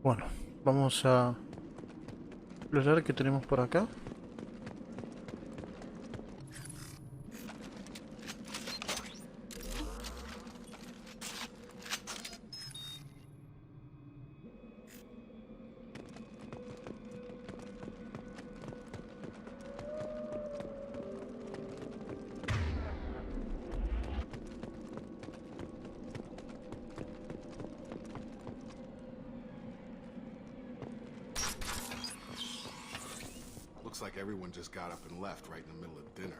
Bueno, vamos a explorar qué tenemos por acá. Looks like everyone just got up and left right in the middle of dinner.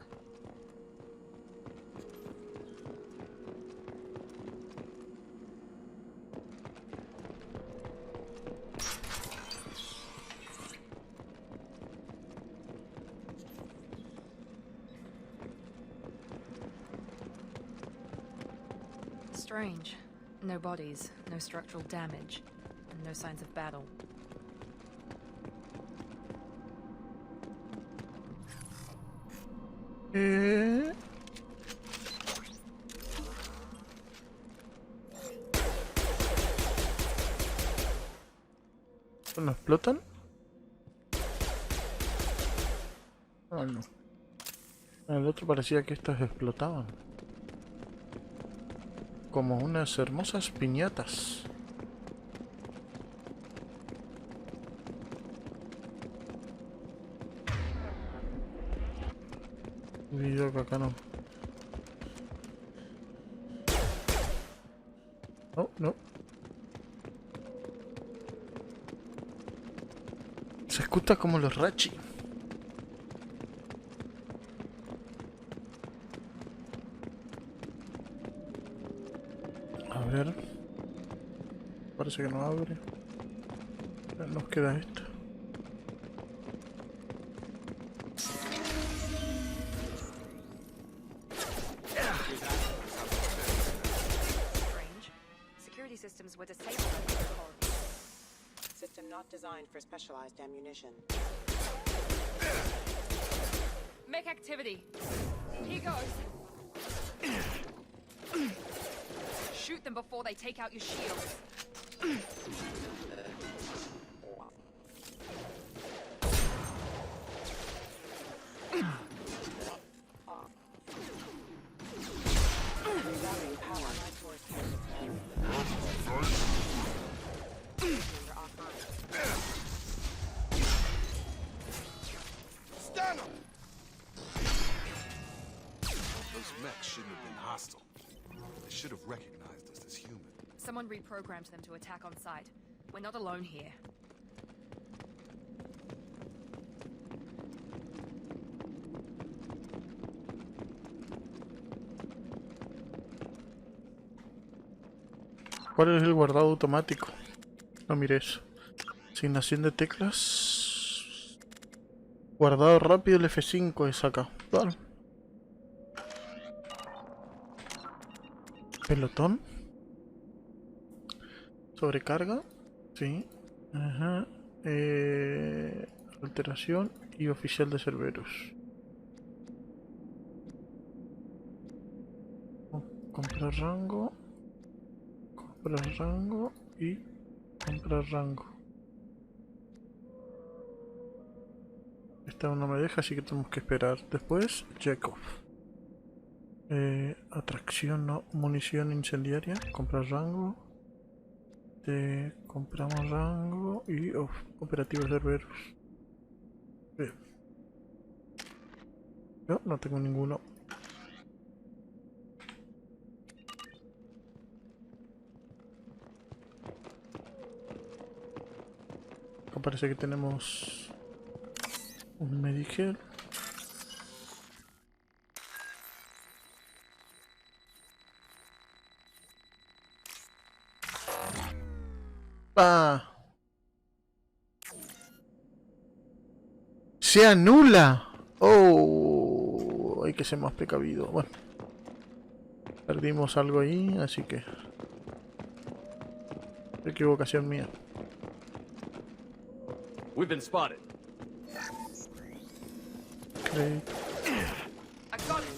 Strange. No bodies, no structural damage, and no signs of battle. ¿No explotan? Ah, no. El otro parecía que estos explotaban. Como unas hermosas piñatas. Video que acá no. No, no. Se escucha como los rachi. A ver. Parece que no abre. Nos queda esto. Strange. Security systems were disabled under the colonia. System not designed for specialized ammunition. Make activity. Here goes. Shoot them before they take out your shields. Rerouting power. Stand up! Those mechs shouldn't have been hostile. They should have recognized us as human. Someone reprogrammed them to attack on sight. We're not alone here. ¿Cuál es el guardado automático? No mire eso. Asignación de teclas. Guardado rápido, el F5 es acá. Vale. Pelotón. Sobrecarga. Sí. Ajá. Alteración y oficial de Cerberus. Comprar rango. Comprar rango y comprar rango. Esta no me deja, así que tenemos que esperar. Después, check off. Atracción, no. Munición incendiaria. Comprar rango. Compramos rango y operativo Cerberus. Bien. Yo no tengo ninguno. Acá parece que tenemos un Medicare. ¡Ah! ¡Se anula! ¡Oh! Hay que ser más precavido. Bueno. Perdimos algo ahí, así que... equivocación mía. We've been spotted. Okay. I got it.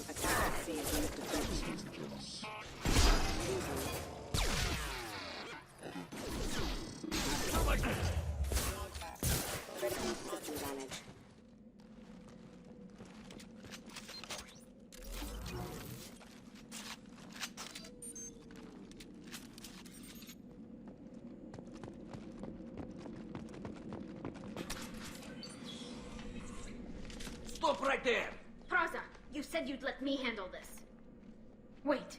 Attack Stop right there! Praza, you said you'd let me handle this. Wait,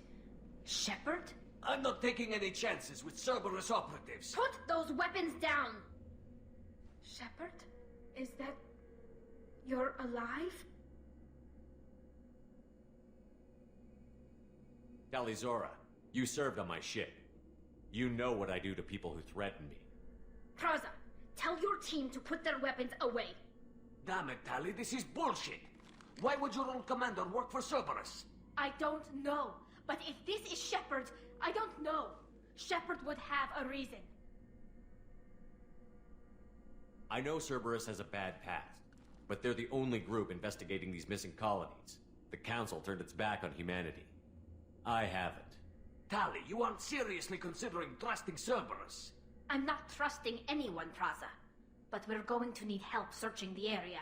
Shepard? I'm not taking any chances with Cerberus operatives. Put those weapons down! Shepard? Is that... you're alive? Talizora, you served on my ship. You know what I do to people who threaten me. Praza, tell your team to put their weapons away. Damn it, Tali, this is bullshit. Why would your own commander work for Cerberus? I don't know, but if this is Shepard, I don't know. Shepard would have a reason. I know Cerberus has a bad past, but they're the only group investigating these missing colonies. The Council turned its back on humanity. I haven't. Tali, you aren't seriously considering trusting Cerberus. I'm not trusting anyone, Praza. But we're going to need help searching the area.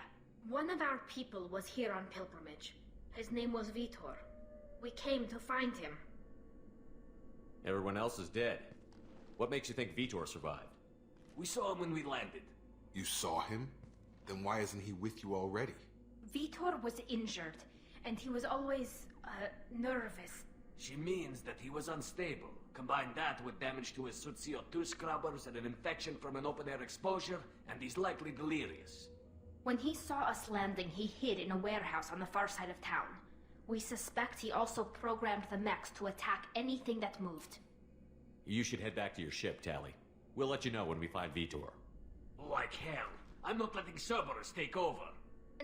One of our people was here on pilgrimage. His name was Vitor. We came to find him. Everyone else is dead. What makes you think Vitor survived? We saw him when we landed. You saw him? Then why isn't he with you already? Vitor was injured, and he was always, nervous. She means that he was unstable. Combine that with damage to his CO2 scrubbers and an infection from an open-air exposure, and he's likely delirious. When he saw us landing, he hid in a warehouse on the far side of town. We suspect he also programmed the mechs to attack anything that moved. You should head back to your ship, Tali. We'll let you know when we find Vitor. Like hell. I'm not letting Cerberus take over.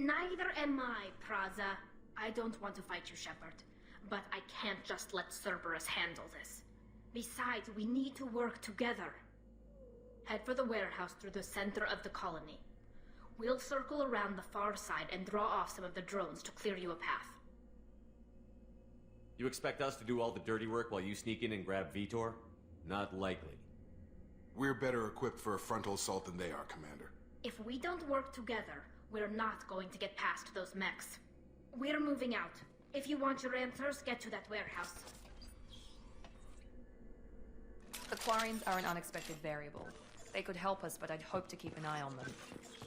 Neither am I, Praza. I don't want to fight you, Shepard. But I can't just let Cerberus handle this. Besides, we need to work together. Head for the warehouse through the center of the colony. We'll circle around the far side and draw off some of the drones to clear you a path. You expect us to do all the dirty work while you sneak in and grab Vitor? Not likely. We're better equipped for a frontal assault than they are, Commander. If we don't work together, we're not going to get past those mechs. We're moving out. If you want your answers, get to that warehouse. Aquarians are an unexpected variable. They could help us, but I'd hope to keep an eye on them.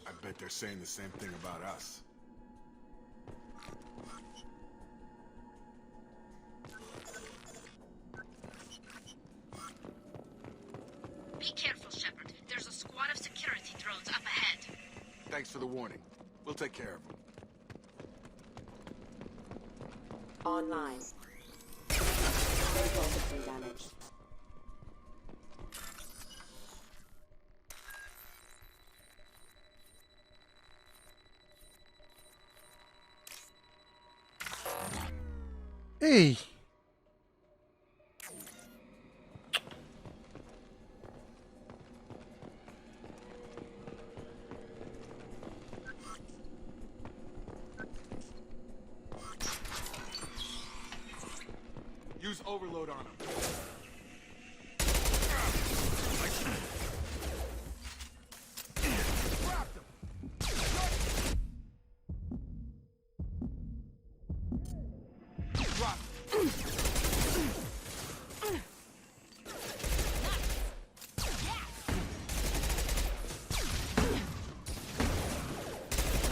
I bet they're saying the same thing about us. Be careful, Shepard. There's a squad of security drones up ahead. Thanks for the warning. We'll take care of them. Online. Very damage. Hey. Use overload on him.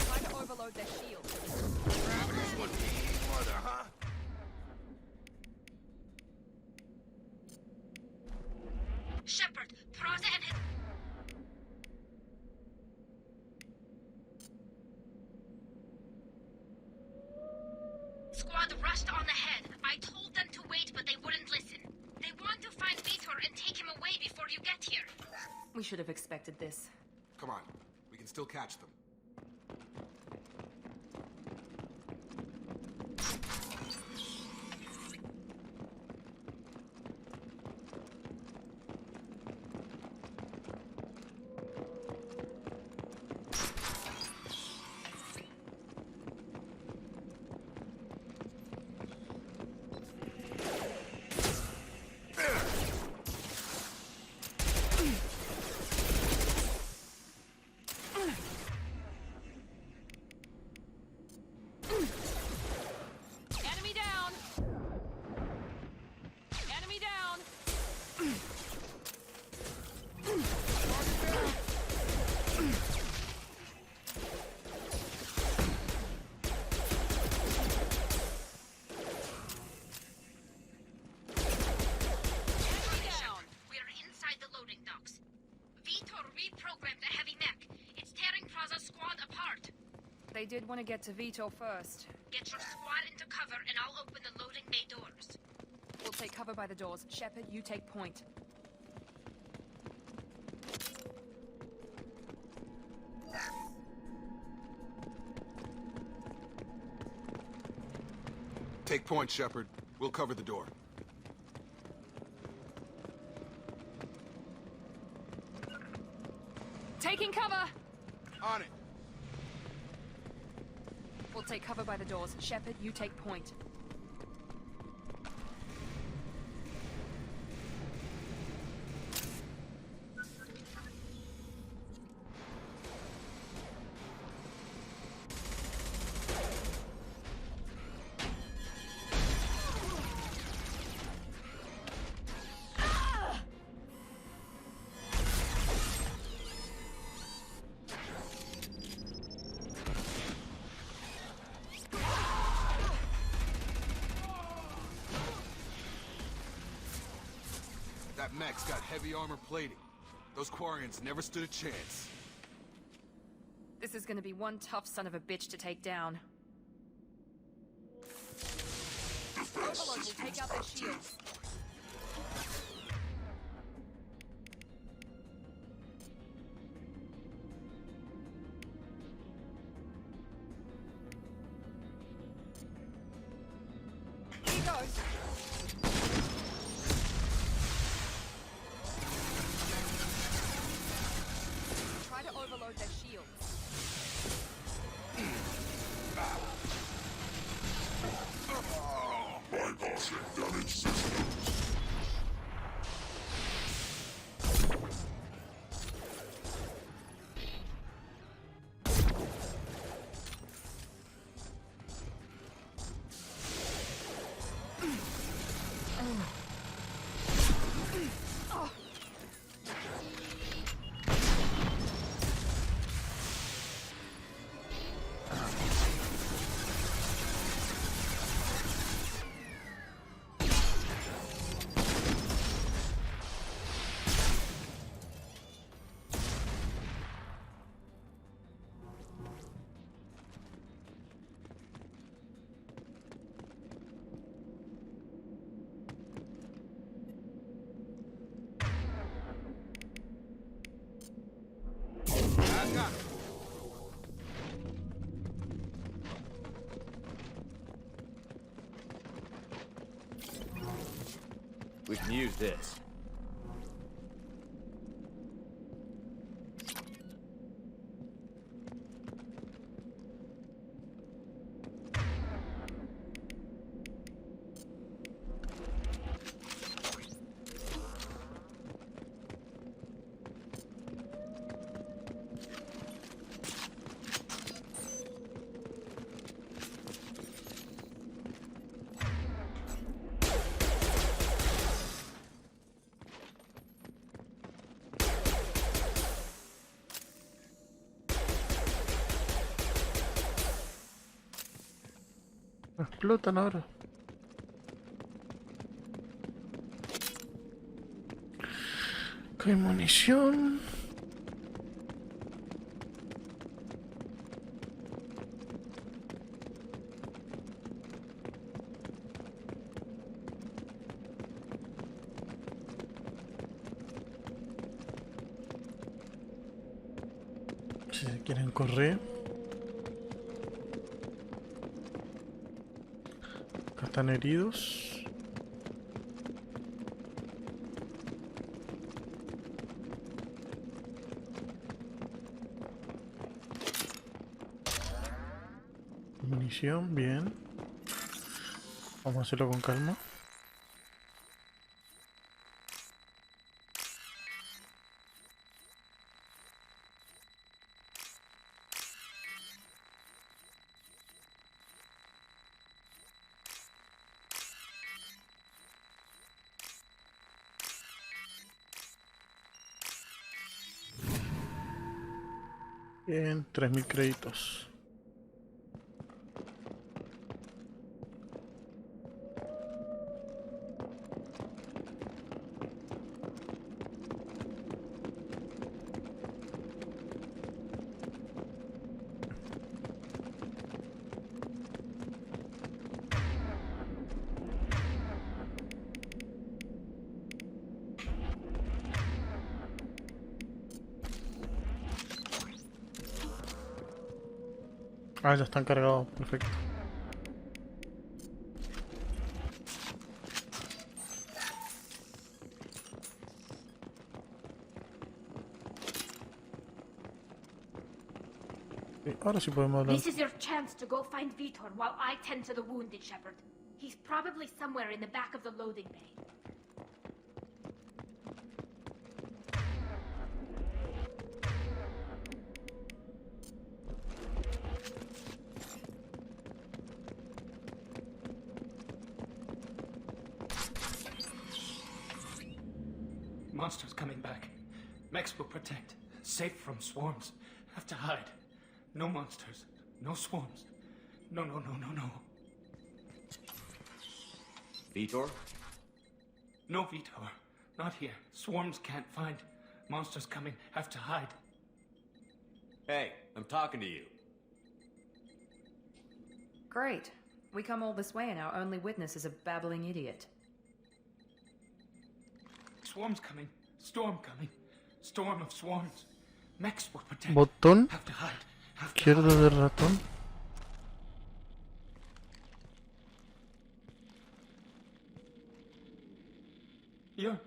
Try to overload their shields. Shepard, Praza and his... Squad rushed on ahead. I told them to wait, but they wouldn't listen. They want to find Vitor and take him away before you get here. We should have expected this. Come on. We can still catch them. stocks. Vitor reprogrammed the heavy mech. It's tearing Praza's squad apart. They did want to get to Vito first. Get your squad into cover and I'll open the loading bay doors. We'll take cover by the doors. Shepard, you take point. Take point, Shepard. We'll cover the door. Taking cover! On it. We'll take cover by the doors. Shepard, you take point. That mech's got heavy armor plating. Those Quarians never stood a chance. This is gonna be one tough son of a bitch to take down. Overlord will take out their shields. Here goes. Try to overload their shields. Bypassing damaged systems. I got it. We can use this. Explotan ahora. Que hay munición. Si se quieren correr. Acá están heridos. Munición, bien. Vamos a hacerlo con calma. Bien, 3000 créditos. Ah, ya están cargados, perfecto. Ahora sí podemos hablar. This is your chance to go find Vitor while I tend to the wounded, Shepard. He's probably somewhere in the back of the loading bay. Monsters coming back. Mechs will protect. Safe from swarms. Have to hide. No monsters. No swarms. No. Vitor? No Vitor. Not here. Swarms can't find. Monsters coming. Have to hide. Hey, I'm talking to you. Great. We come all this way and our only witness is a babbling idiot. Swarms coming. Storm coming. Storm of swarms. Mechs will protect. Botón Have to hide. Have to izquierdo hide. del ratón. You're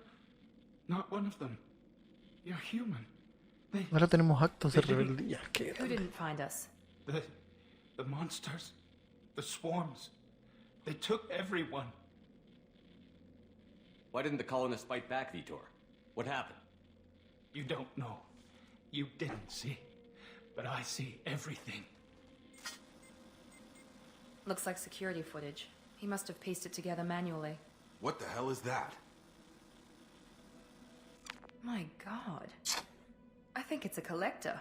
not one of them. You're human. Ahora tenemos actos de rebeldía. ¿Qué? Who didn't find us? The monsters. The swarms. They took everyone. Why didn't the colonists fight back, Vitor? What happened? You don't know. You didn't see. But I see everything. Looks like security footage. He must have pieced it together manually. What the hell is that? My god. I think it's a collector.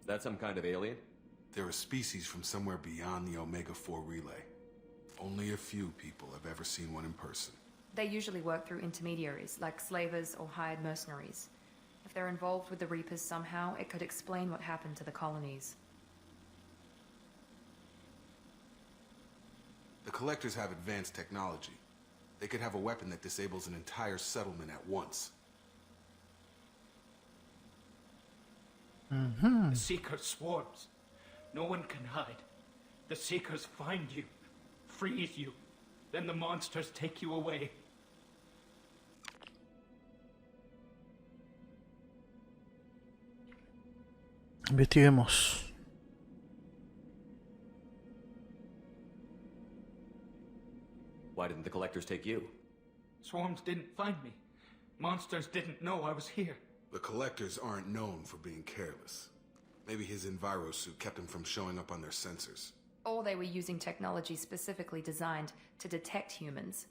Is that some kind of alien? They're a species from somewhere beyond the Omega-4 relay. Only a few people have ever seen one in person. They usually work through intermediaries, like slavers or hired mercenaries. If they're involved with the Reapers somehow, it could explain what happened to the colonies. The Collectors have advanced technology. They could have a weapon that disables an entire settlement at once. The Seekers swarms. No one can hide. The Seekers find you, freeze you. Then the monsters take you away. Investiguemos. Why didn't the collectors take you? Swarms didn't find me. Monsters didn't know I was here. The Collectors aren't known for being careless. Maybe his Enviro suit kept him from showing up on their sensors. Or they were using technology specifically designed to detect humans.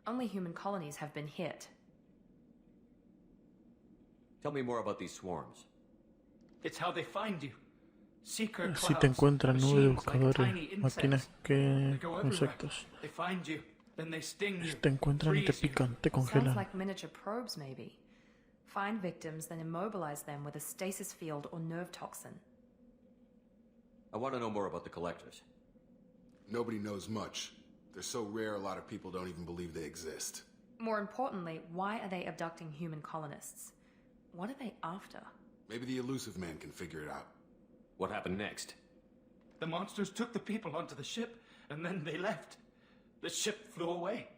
Only human colonies have been hit. Tell me more about these swarms. It's how they find you. Seeker Si te clouds, encuentran nube de machines like buscadores, tiny máquinas insects. que They go everywhere. insectos. They find you, then they sting you. Si te encuentran y te freeze you. pican, te Sounds congelan. like miniature probes, maybe. Find victims, then immobilize them with a stasis field or nerve toxin. I want to know more about the collectors. Nobody knows much. They're so rare a lot of people don't even believe they exist. More importantly, why are they abducting human colonists? What are they after? Maybe the Elusive Man can figure it out. What happened next? The monsters took the people onto the ship, and then they left. The ship flew away.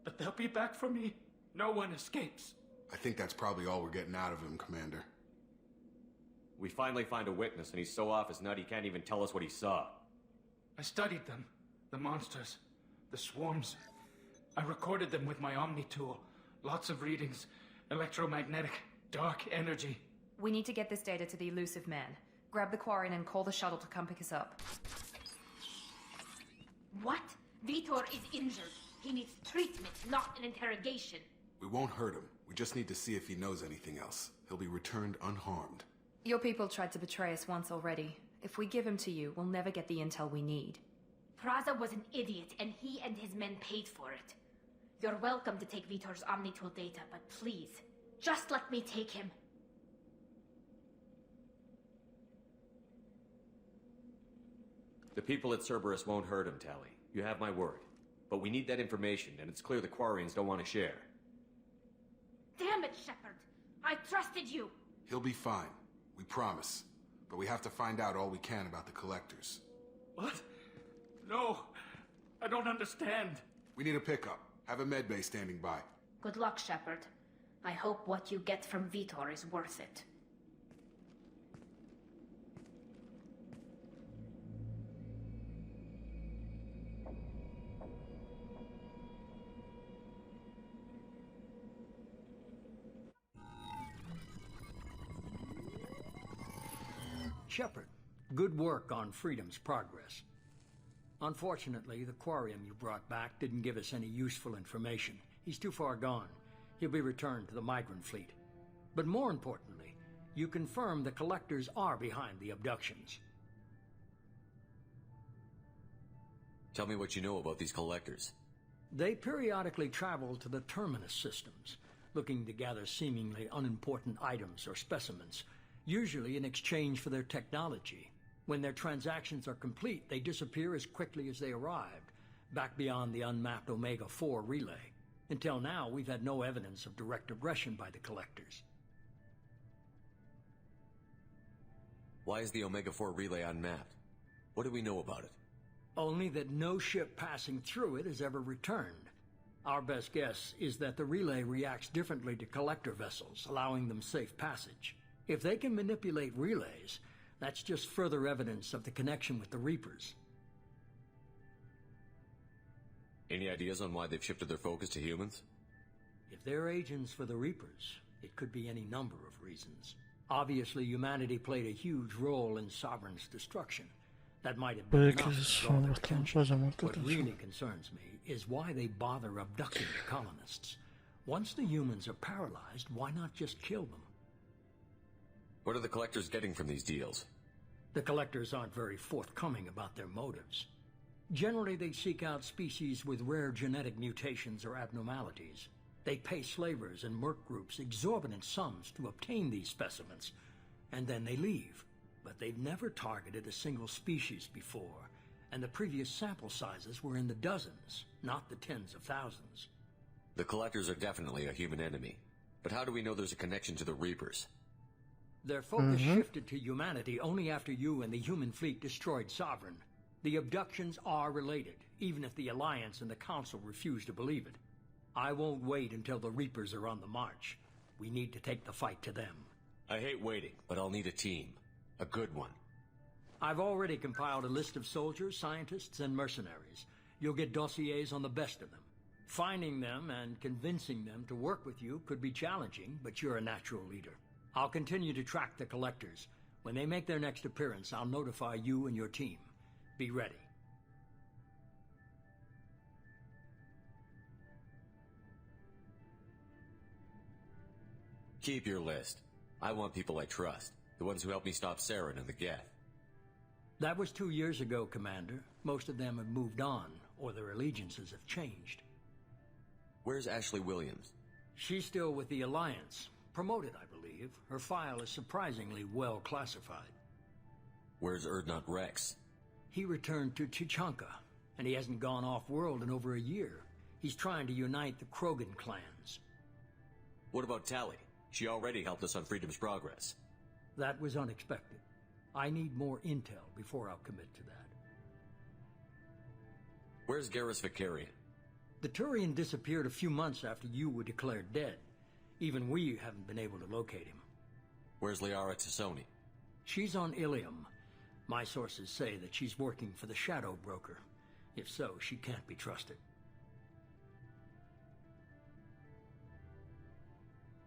But they'll be back for me. No one escapes. I think that's probably all we're getting out of him, Commander. We finally find a witness, and he's so off his nut he can't even tell us what he saw. I studied them. The monsters. The swarms. I recorded them with my Omni tool. Lots of readings. Electromagnetic. Dark energy. We need to get this data to the Elusive Man. Grab the Quarian and call the shuttle to come pick us up. What? Vitor is injured. He needs treatment, not an interrogation. We won't hurt him. We just need to see if he knows anything else. He'll be returned unharmed. Your people tried to betray us once already. If we give him to you, we'll never get the intel we need. Praza was an idiot, and he and his men paid for it. You're welcome to take Vitor's Omnitool data, but please, just let me take him. The people at Cerberus won't hurt him, Tally. You have my word. But we need that information, and it's clear the Quarians don't want to share. Damn it, Shepard! I trusted you! He'll be fine. We promise. But we have to find out all we can about the collectors. What? No, I don't understand. We need a pickup. Have a medbay standing by. Good luck, Shepard. I hope what you get from Vitor is worth it. Shepard, good work on Freedom's progress. Unfortunately, the Quarium you brought back didn't give us any useful information. He's too far gone. He'll be returned to the migrant fleet. But more importantly, you confirmed the Collectors are behind the abductions. Tell me what you know about these Collectors. They periodically travel to the Terminus systems, looking to gather seemingly unimportant items or specimens, usually in exchange for their technology. When their transactions are complete, they disappear as quickly as they arrived, back beyond the unmapped Omega-4 relay. Until now, we've had no evidence of direct aggression by the Collectors. Why is the Omega-4 relay unmapped? What do we know about it? Only that no ship passing through it has ever returned. Our best guess is that the relay reacts differently to Collector vessels, allowing them safe passage. If they can manipulate relays, that's just further evidence of the connection with the Reapers. Any ideas on why they've shifted their focus to humans? If they're agents for the Reapers, it could be any number of reasons. Obviously, humanity played a huge role in Sovereign's destruction. That might have been enough to draw their attention. What really concerns me is why they bother abducting the colonists. Once the humans are paralyzed, why not just kill them? What are the Collectors getting from these deals? The Collectors aren't very forthcoming about their motives. Generally, they seek out species with rare genetic mutations or abnormalities. They pay slavers and merc groups exorbitant sums to obtain these specimens, and then they leave. But they've never targeted a single species before, and the previous sample sizes were in the dozens, not the tens of thousands. The Collectors are definitely a human enemy, but how do we know there's a connection to the Reapers? Their focus shifted to humanity only after you and the human fleet destroyed Sovereign. The abductions are related, even if the Alliance and the Council refuse to believe it. I won't wait until the Reapers are on the march. We need to take the fight to them. I hate waiting, but I'll need a team. A good one. I've already compiled a list of soldiers, scientists, and mercenaries. You'll get dossiers on the best of them. Finding them and convincing them to work with you could be challenging, but you're a natural leader. I'll continue to track the Collectors. When they make their next appearance, I'll notify you and your team. Be ready. Keep your list. I want people I trust. The ones who helped me stop Saren and the Geth. That was 2 years ago, Commander. Most of them have moved on, or their allegiances have changed. Where's Ashley Williams? She's still with the Alliance. Promoted, I believe. Her file is surprisingly well classified. Where's Erdnot Rex? He returned to Chichanka, and he hasn't gone off-world in over a year. He's trying to unite the Krogan clans. What about Tali? She already helped us on Freedom's progress. That was unexpected. I need more intel before I'll commit to that. Where's Garrus Vicarian? The Turian disappeared a few months after you were declared dead. Even we haven't been able to locate him. Where's Liara Tassoni? She's on Ilium. My sources say that she's working for the Shadow Broker. If so, she can't be trusted.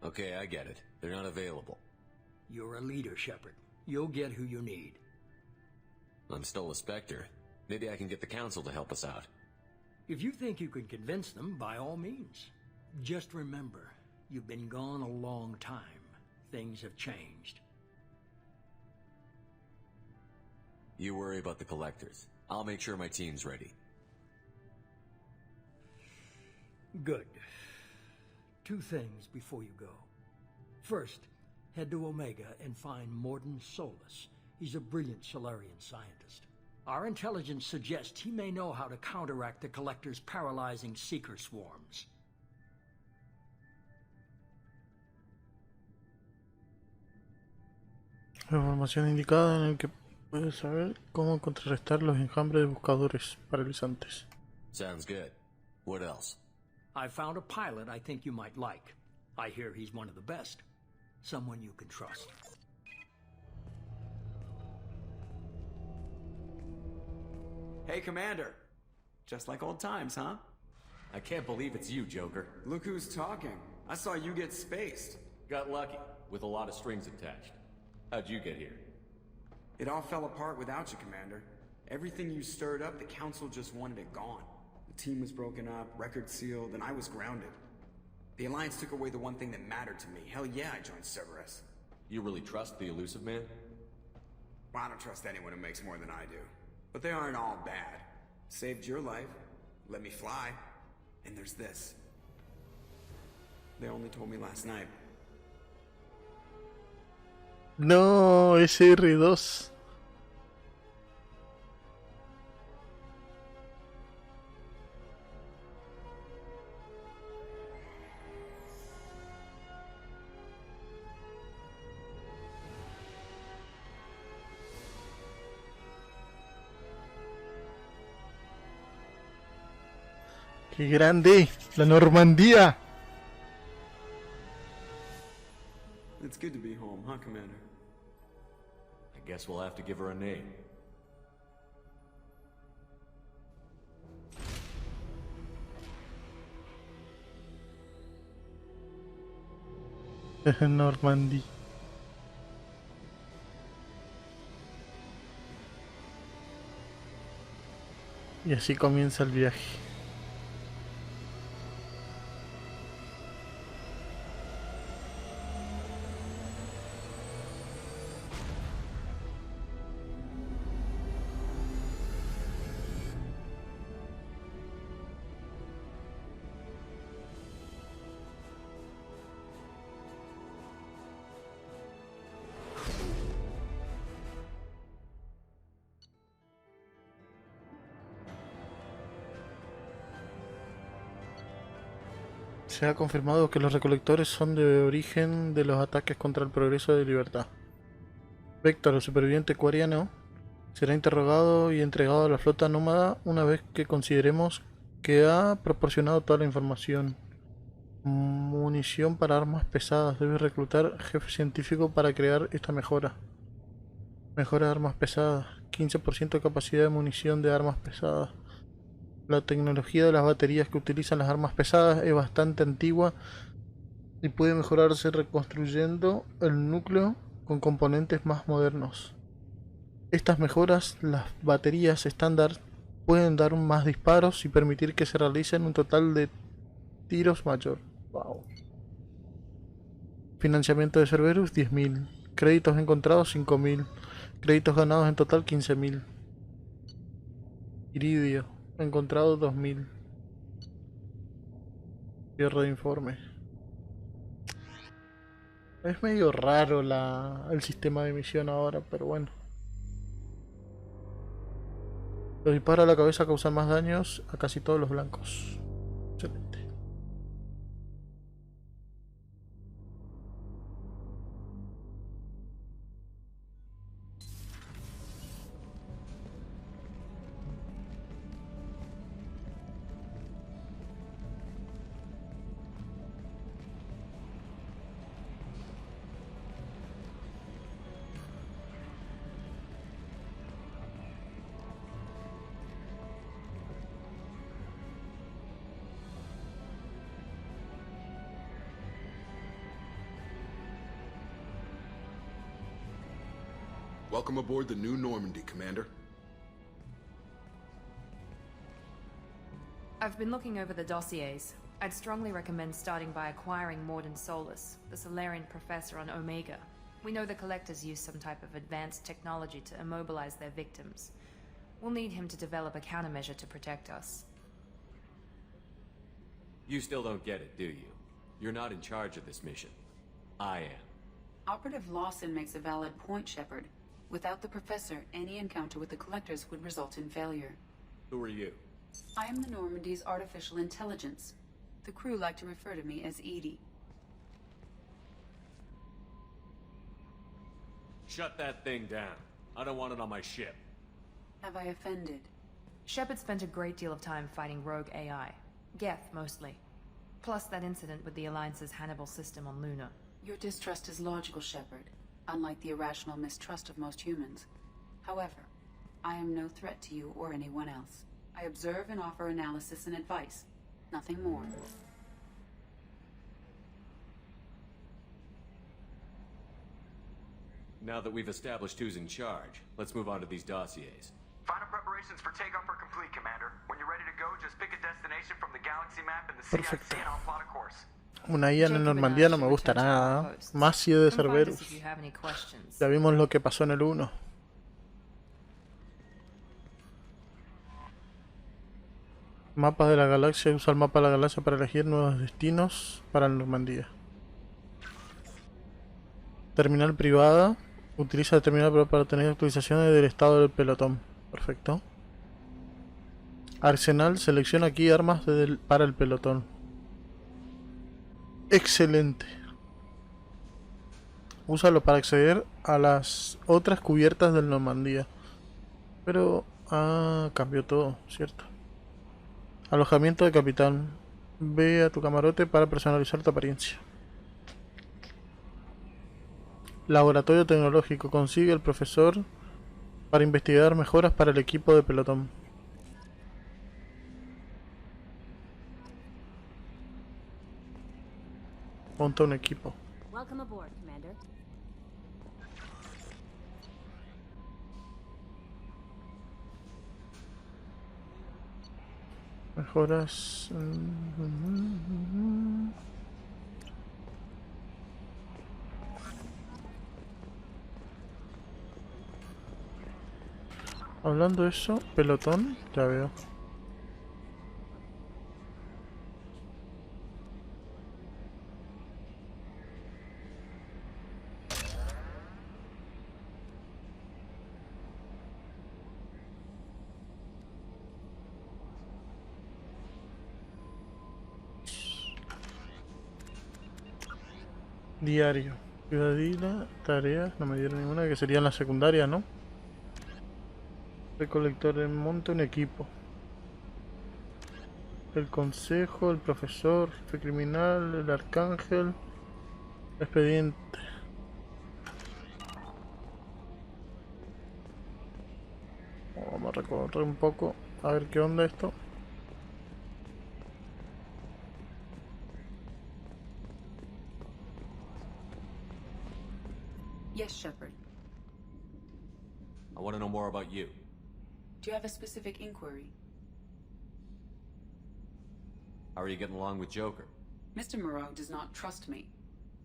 Okay, I get it. They're not available. You're a leader, Shepard. You'll get who you need. I'm still a Spectre. Maybe I can get the Council to help us out. If you think you can convince them, by all means. Just remember, you've been gone a long time. Things have changed. You worry about the Collectors. I'll make sure my team's ready. Good. 2 things before you go. First, head to Omega and find Morden Solus. He's a brilliant Solarian scientist. Our intelligence suggests he may know how to counteract the Collector's paralyzing Seeker swarms. La información indicada en el que puedes saber cómo contrarrestar los enjambres de buscadores paralizantes. Sounds good. What else? I found a pilot I think you might like. I hear he's one of the best. Someone you can trust. Hey, Commander. Just like old times, huh? I can't believe it's you, Joker. Look who's talking. I saw you get spaced. Got lucky, with a lot of strings attached. How'd you get here? It all fell apart without you, Commander. Everything you stirred up, the Council just wanted it gone. The team was broken up, records sealed, and I was grounded. The Alliance took away the one thing that mattered to me. Hell yeah, I joined Cerberus. You really trust the Elusive Man? Well, I don't trust anyone who makes more than I do. But they aren't all bad. Saved your life, let me fly, and there's this. They only told me last night. No, SR2. ¡Qué grande! ¡La Normandía! It's good to be home, huh, Commander? I guess we'll have to give her a name. Normandía. Y así comienza el viaje. Se ha confirmado que los recolectores son de origen de los ataques contra el progreso de libertad. Vector, el superviviente ecuariano, será interrogado y entregado a la flota nómada una vez que consideremos que ha proporcionado toda la información. Munición para armas pesadas. Debe reclutar jefe científico para crear esta mejora. Mejora de armas pesadas. 15% de capacidad de munición de armas pesadas. La tecnología de las baterías que utilizan las armas pesadas es bastante antigua y puede mejorarse reconstruyendo el núcleo con componentes más modernos. Estas mejoras, las baterías estándar, pueden dar más disparos y permitir que se realicen un total de tiros mayor. Wow. Financiamiento de Cerberus 10.000. Créditos encontrados 5.000. Créditos ganados en total 15.000. Iridio encontrado 2.000. Cierre de informe. Es medio raro el sistema de misión ahora, pero bueno. Los disparos a la cabeza causan más daños a casi todos los blancos. Excelente. Welcome aboard the New Normandy, Commander. I've been looking over the dossiers. I'd strongly recommend starting by acquiring Morden Solus, the Solarian professor on Omega. We know the Collectors use some type of advanced technology to immobilize their victims. We'll need him to develop a countermeasure to protect us. You still don't get it, do you? You're not in charge of this mission. I am. Operative Lawson makes a valid point, Shepard. Without the Professor, any encounter with the Collectors would result in failure. Who are you? I am the Normandy's artificial intelligence. The crew like to refer to me as Edie. Shut that thing down. I don't want it on my ship. Have I offended? Shepard spent a great deal of time fighting rogue AI. Geth, mostly. Plus that incident with the Alliance's Hannibal system on Luna. Your distrust is logical, Shepard, unlike the irrational mistrust of most humans. However, I am no threat to you or anyone else. I observe and offer analysis and advice. Nothing more. Now that we've established who's in charge, let's move on to these dossiers. Final preparations for takeoff are complete, Commander. When you're ready to go, just pick a destination from the galaxy map and the CIC and I'll plot a course. Una IA en Normandía no me gusta nada. Más si de Cerberus. Ya vimos lo que pasó en el 1. Mapa de la galaxia. Usa el mapa de la galaxia para elegir nuevos destinos para el Normandía. Terminal privada. Utiliza el terminal privada para obtener actualizaciones del estado del pelotón. Perfecto. Arsenal. Selecciona aquí armas para el pelotón. Excelente. Úsalo para acceder a las otras cubiertas del Normandía. Pero... cambió todo, ¿cierto? Alojamiento de capitán. Ve a tu camarote para personalizar tu apariencia. Laboratorio tecnológico. Consigue el profesor para investigar mejoras para el equipo de pelotón. Monta un equipo. Welcome aboard, Commander. Mejoras. Hablando de eso, pelotón, ya veo. Diario. Ciudadela, tareas, no me dieron ninguna, que serían las secundarias, ¿no? Recolector, monta un equipo. El consejo, el profesor, jefe criminal, el arcángel, expediente. Vamos a recorrer un poco, a ver qué onda esto. Yes, Shepard. I want to know more about you. Do you have a specific inquiry? How are you getting along with Joker? Mr. Moreau does not trust me.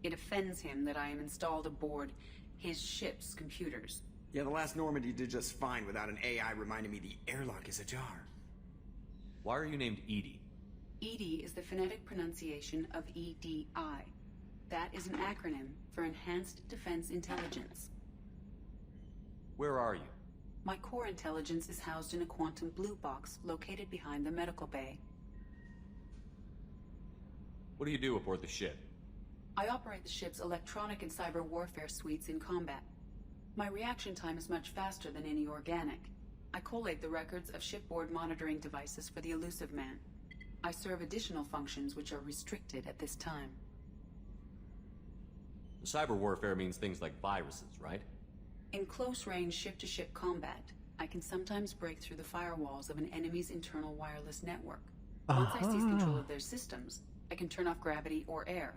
It offends him that I am installed aboard his ship's computers. Yeah, the last Normandy did just fine without an AI reminding me the airlock is ajar. Why are you named EDI? EDI is the phonetic pronunciation of EDI. That is an acronym for Enhanced Defense Intelligence. Where are you? My core intelligence is housed in a quantum blue box located behind the medical bay. What do you do aboard the ship? I operate the ship's electronic and cyber warfare suites in combat. My reaction time is much faster than any organic. I collate the records of shipboard monitoring devices for the Elusive Man. I serve additional functions which are restricted at this time. Cyber warfare means things like viruses, right? In close-range ship-to-ship combat, I can sometimes break through the firewalls of an enemy's internal wireless network. Once I seize control of their systems, I can turn off gravity or air.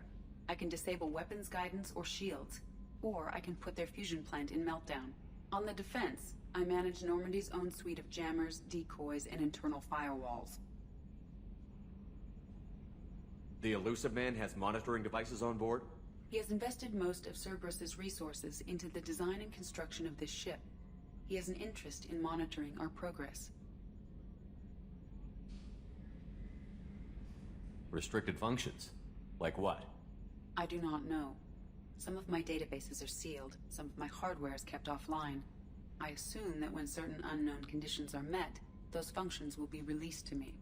I can disable weapons guidance or shields, or I can put their fusion plant in meltdown. On the defense, I manage Normandy's own suite of jammers, decoys, and internal firewalls. The Elusive Man has monitoring devices on board? He has invested most of Cerberus's resources into the design and construction of this ship. He has an interest in monitoring our progress. Restricted functions? Like what? I do not know. Some of my databases are sealed, some of my hardware is kept offline. I assume that when certain unknown conditions are met, those functions will be released to me.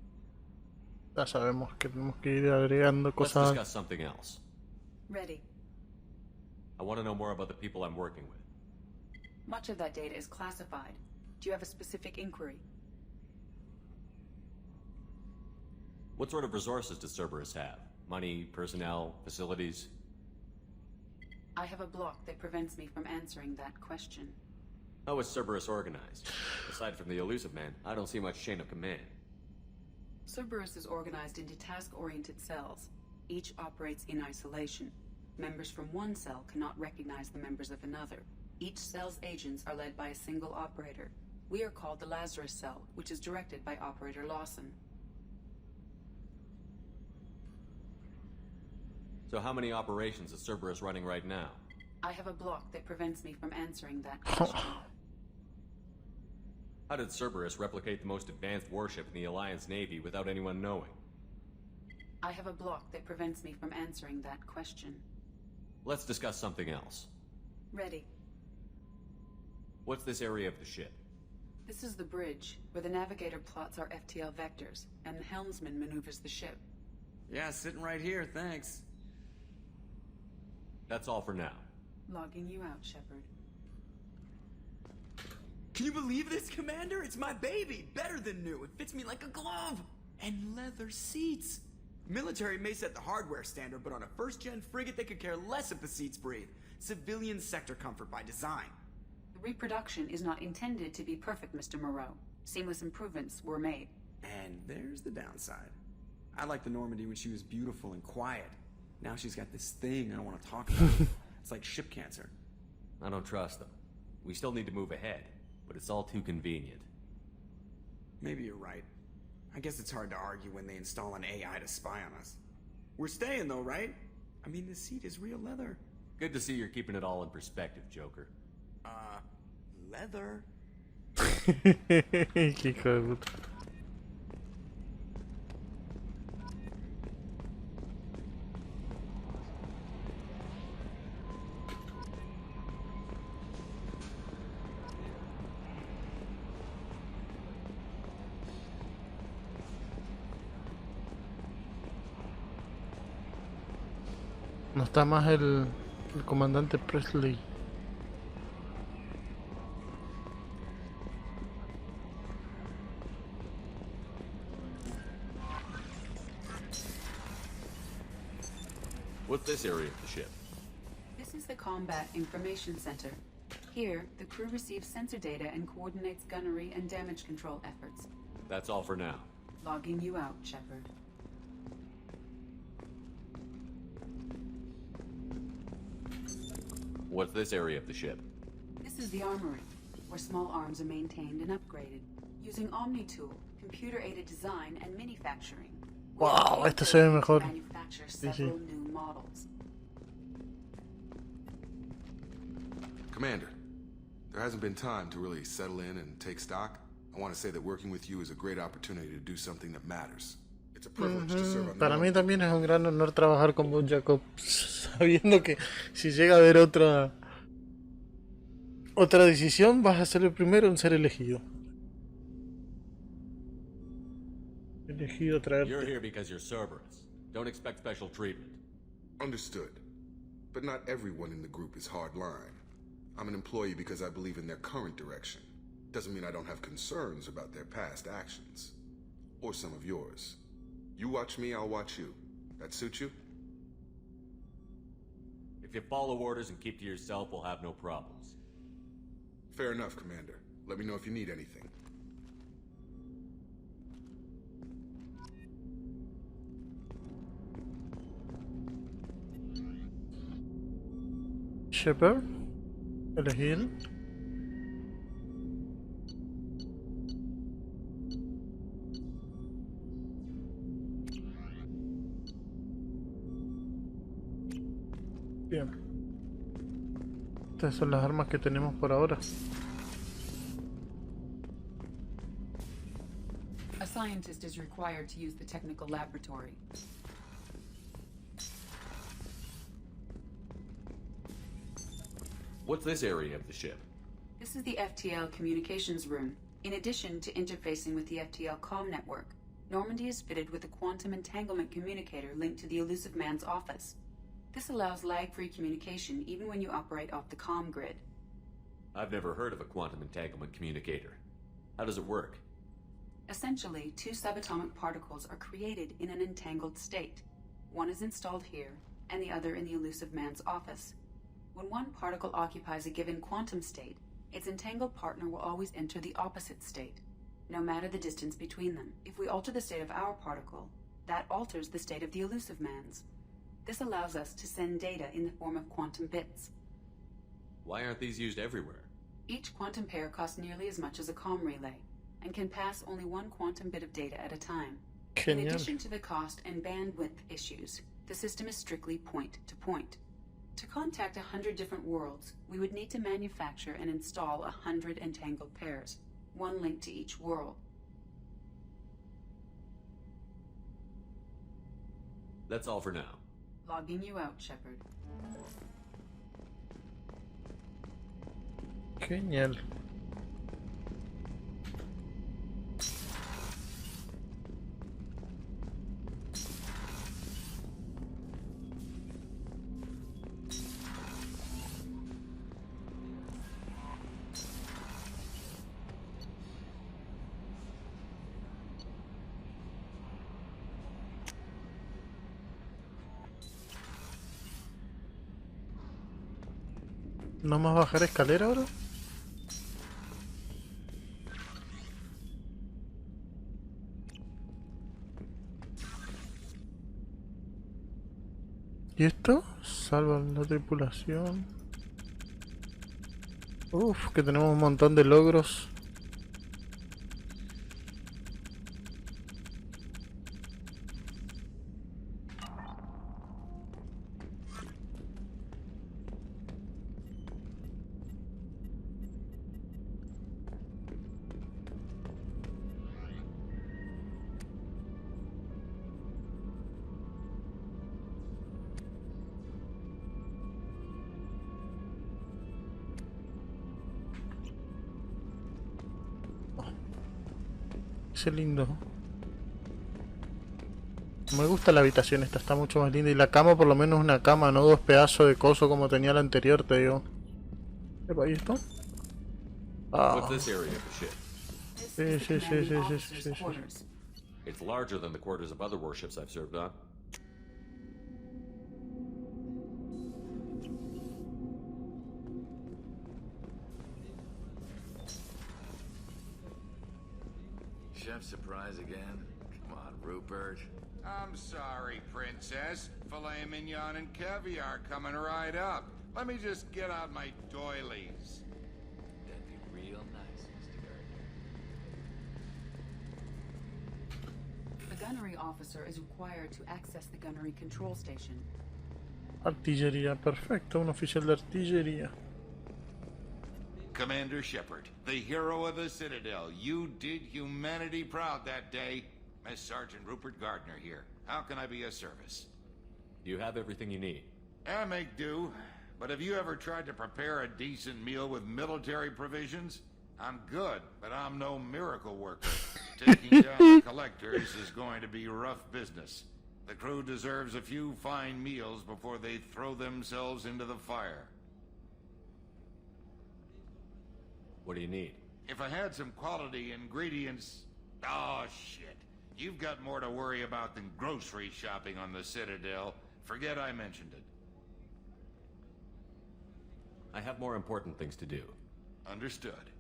Ya sabemos que tenemos que ir agregando cosas. Let's discuss something else. Ready. I want to know more about the people I'm working with. Much of that data is classified. Do you have a specific inquiry? What sort of resources does Cerberus have? Money, personnel, facilities? I have a block that prevents me from answering that question. How is Cerberus organized? Aside from the elusive man, I don't see much chain of command. Cerberus is organized into task-oriented cells. Each operates in isolation. Members from one cell cannot recognize the members of another. Each cell's agents are led by a single operator. We are called the Lazarus cell, which is directed by Operator Lawson. So how many operations is Cerberus running right now? I have a block that prevents me from answering that question. How did Cerberus replicate the most advanced warship in the Alliance Navy without anyone knowing? I have a block that prevents me from answering that question. Let's discuss something else. Ready. What's this area of the ship? This is the bridge, where the navigator plots our FTL vectors, and the helmsman maneuvers the ship. Yeah, sitting right here, thanks. That's all for now. Logging you out, Shepard. Can you believe this, Commander? It's my baby! Better than new. It fits me like a glove! And leather seats! Military may set the hardware standard, but on a first-gen frigate they could care less if the seats breathe. Civilian sector comfort by design. The reproduction is not intended to be perfect, Mr. Moreau. Seamless improvements were made. And there's the downside. I liked the Normandy when she was beautiful and quiet. Now she's got this thing I don't want to talk about. It's like ship cancer. I don't trust them. We still need to move ahead, but it's all too convenient. Maybe you're right. I guess it's hard to argue when they install an AI to spy on us. We're staying though, right? I mean, the seat is real leather. Good to see you're keeping it all in perspective, Joker. Leather? Qué hijo de puta. No está más el comandante Presley. What's this area of the ship? This is the Combat Information Center. Here, the crew receives sensor data and coordinates gunnery and damage control efforts. That's all for now. Logging you out, Shepard. What's this area of the ship? This is the armory, where small arms are maintained and upgraded, using Omni-Tool, computer-aided design and manufacturing. Wow, esto se ve mejor. Manufacture Sí, sí. several new models. Commander, there hasn't been time to really settle in and take stock. I want to say that working with you is a great opportunity to do something that matters. It's a privilege to serve on the Para mí también es un gran honor trabajar con vos, Jacob, sabiendo que si llega a haber otra decisión, vas a ser el primero en ser elegido. Elegido traerte. You're here because you're Cerberus. Don't expect special treatment. Understood. But not everyone in the group is hardline. I'm an employee because I believe in their current direction. Doesn't mean I don't have concerns about their past actions. Or some of yours. You watch me, I'll watch you. That suit you? If you follow orders and keep to yourself, we'll have no problems. Fair enough, Commander. Let me know if you need anything. Shepard, elegido. Bien. Estas son las armas que tenemos por ahora. A scientist is required to use the technical laboratory. What's this area of the ship? This is the FTL communications room. In addition to interfacing with the FTL comm network, Normandy is fitted with a quantum entanglement communicator linked to the elusive man's office. This allows lag-free communication even when you operate off the comm grid. I've never heard of a quantum entanglement communicator. How does it work? Essentially, two subatomic particles are created in an entangled state. One is installed here, and the other in the elusive man's office. When one particle occupies a given quantum state, its entangled partner will always enter the opposite state, no matter the distance between them. If we alter the state of our particle, that alters the state of the elusive man's. This allows us to send data in the form of quantum bits. Why aren't these used everywhere? Each quantum pair costs nearly as much as a comm relay, and can pass only one quantum bit of data at a time. In addition to the cost and bandwidth issues, the system is strictly point-to-point. To contact 100 different worlds, we would need to manufacture and install 100 entangled pairs, one link to each world. That's all for now. Logging you out, Shepard. Genial. ¿No más bajar escalera ahora? ¿Y esto? Salva la tripulación. Uf, que tenemos un montón de logros. Qué lindo. Me gusta la habitación esta, está mucho más linda. Y la cama por lo menos una cama, no dos pedazos de coso como tenía la anterior, te digo. ¿Ahí esto? Ah. Sí. It's larger than the quarters of other warships I've served on. Chef surprise again? Come on, Rupert. I'm sorry, Princess. Filet mignon and caviar coming right up. Let me just get out my doilies. That'd be real nice, Mr. Gardner. The gunnery officer is required to access the gunnery control station. Artillería, perfecto, un oficial de artillería. Commander Shepard, the hero of the Citadel. You did humanity proud that day. Miss Sergeant Rupert Gardner here. How can I be of service? You have everything you need. I make do. But have you ever tried to prepare a decent meal with military provisions? I'm good, but I'm no miracle worker. Taking down the collectors is going to be rough business. The crew deserves a few fine meals before they throw themselves into the fire. What do you need? If I had some quality ingredients... Oh, shit. You've got more to worry about than grocery shopping on the Citadel. Forget I mentioned it. I have more important things to do. Understood.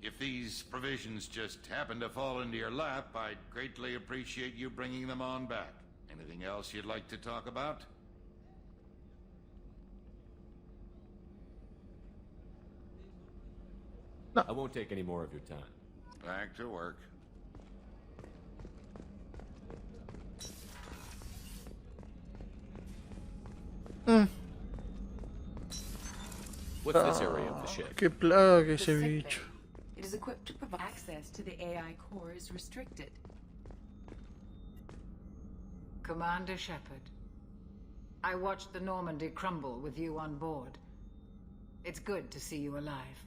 If these provisions just happen to fall into your lap, I'd greatly appreciate you bringing them on back. Anything else you'd like to talk about? No. I won't take any more of your time. Back to work. What's this area of the ship? Qué plaga ese bicho. It is equipped to provide access to the AI core is restricted. Commander Shepard, I watched the Normandy crumble with you on board. It's good to see you alive.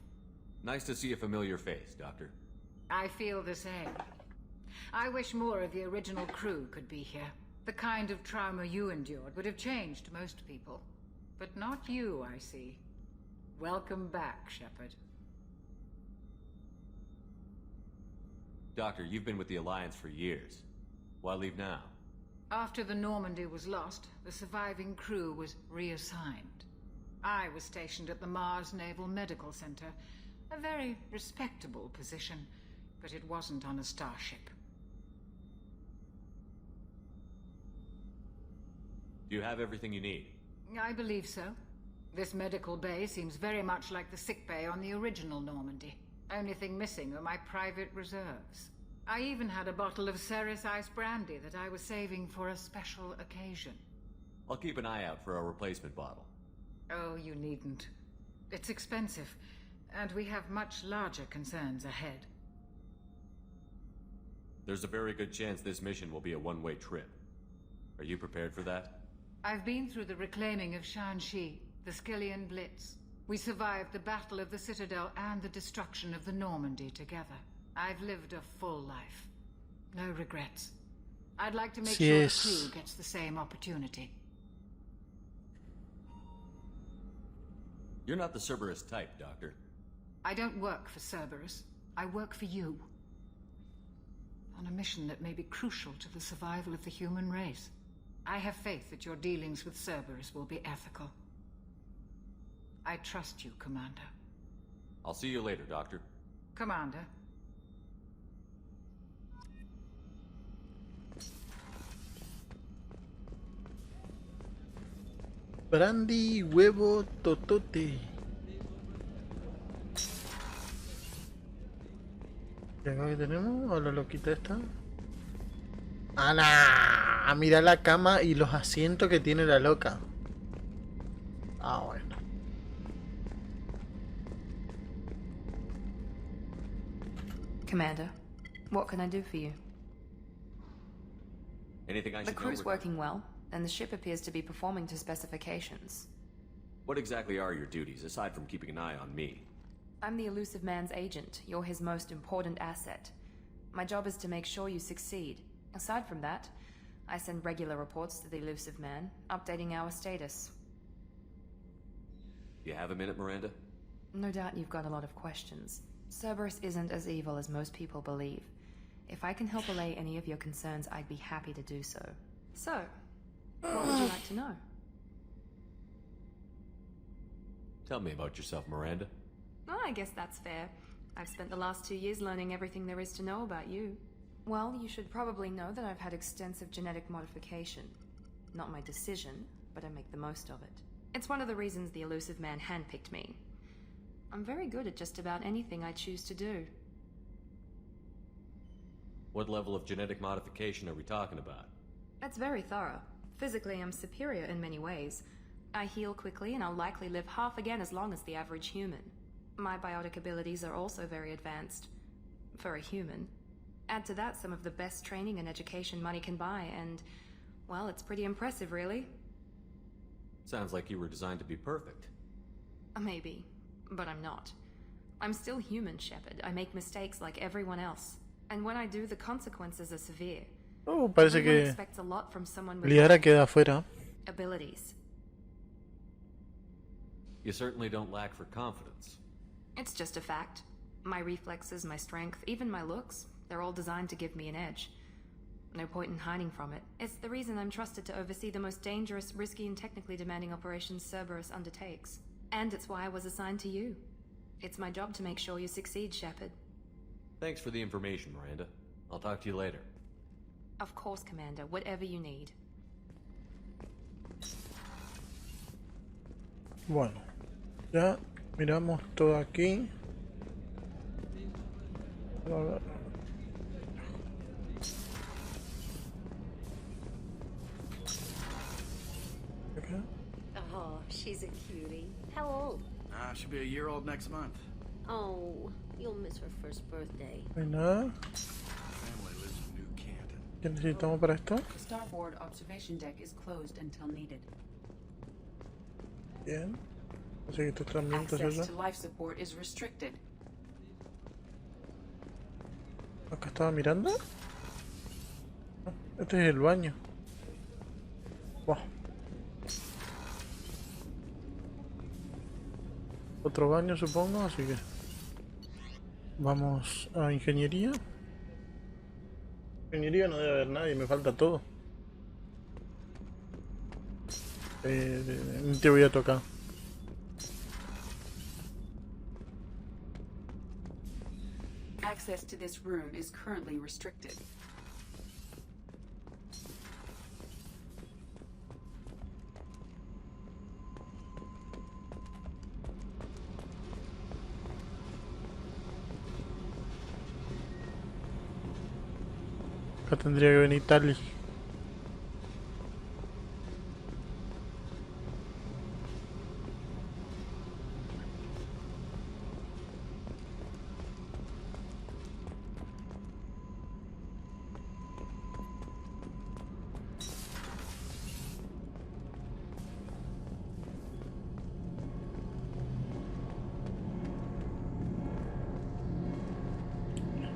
Nice to see a familiar face, Doctor. I feel the same. I wish more of the original crew could be here. The kind of trauma you endured would have changed most people. But not you, I see. Welcome back, Shepard. Doctor, you've been with the Alliance for years. Why leave now? After the Normandy was lost, the surviving crew was reassigned. I was stationed at the Mars Naval Medical Center, a very respectable position, but it wasn't on a starship. Do you have everything you need? I believe so. This medical bay seems very much like the sick bay on the original Normandy. Only thing missing are my private reserves. I even had a bottle of Ceres Ice Brandy that I was saving for a special occasion. I'll keep an eye out for a replacement bottle. Oh, you needn't. It's expensive, and we have much larger concerns ahead. There's a very good chance this mission will be a one-way trip. Are you prepared for that? I've been through the reclaiming of Shanxi, the Skillian Blitz. We survived the Battle of the Citadel and the destruction of the Normandy together. I've lived a full life. No regrets. I'd like to make sure the crew gets the same opportunity. You're not the Cerberus type, Doctor. I don't work for Cerberus. I work for you. On a mission that may be crucial to the survival of the human race. I have faith that your dealings with Cerberus will be ethical. I trust you, Commander. I'll see you later, Doctor. Commander. Brandy, huevo, totote. ¿Y acá qué tenemos? ¿A la loquita esta? ¡Ana! Mira la cama y los asientos que tiene la loca. Ah, bueno. Commander, what can I do for you? Anything I should know? The crew's working well, and the ship appears to be performing to specifications. What exactly are your duties, aside from keeping an eye on me? I'm the Elusive Man's agent. You're his most important asset. My job is to make sure you succeed. Aside from that, I send regular reports to the Elusive Man, updating our status. You have a minute, Miranda? No doubt you've got a lot of questions. Cerberus isn't as evil as most people believe. If I can help allay any of your concerns, I'd be happy to do so. So, what would you like to know? Tell me about yourself, Miranda. Oh, I guess that's fair. I've spent the last 2 years learning everything there is to know about you. Well, you should probably know that I've had extensive genetic modification. Not my decision, but I make the most of it. It's one of the reasons the Elusive Man handpicked me. I'm very good at just about anything I choose to do. What level of genetic modification are we talking about? That's very thorough. Physically, I'm superior in many ways. I heal quickly, and I'll likely live half again as long as the average human. My biotic abilities are also very advanced. For a human. Add to that some of the best training and education money can buy, and, well, it's pretty impressive, really. Sounds like you were designed to be perfect. Maybe, but I'm not. I'm still human, Shepard. I make mistakes like everyone else. And when I do, the consequences are severe. Oh, parece Everyone que expects a lot from someone with Liara queda afuera. abilities. You certainly don't lack for confidence. It's just a fact. My reflexes, my strength, even my looks, they're all designed to give me an edge. No point in hiding from it. It's the reason I'm trusted to oversee the most dangerous, risky, and technically demanding operations Cerberus undertakes. And it's why I was assigned to you. It's my job to make sure you succeed, Shepard. Thanks for the information, Miranda. I'll talk to you later. Of course, Commander. Whatever you need. Bueno, ya miramos todo aquí. A ver. Okay. Oh, she's a cutie. How old? She'll be a year old next month. Oh, you'll miss her first birthday. No hay nada. Family lives in New Canton. ¿Qué necesitamos para esto? Starboard observation deck is closed until needed. Bien. Así que estos herramientas Access allá. to life support is restricted. Acá estaba mirando. Ah, este es el baño. Wow. Otro baño supongo, así que vamos a ingeniería. Ingeniería no debe haber nadie, me falta todo. Te voy a tocar. Access to this room is currently restricted. Acá tendría que venir Tali.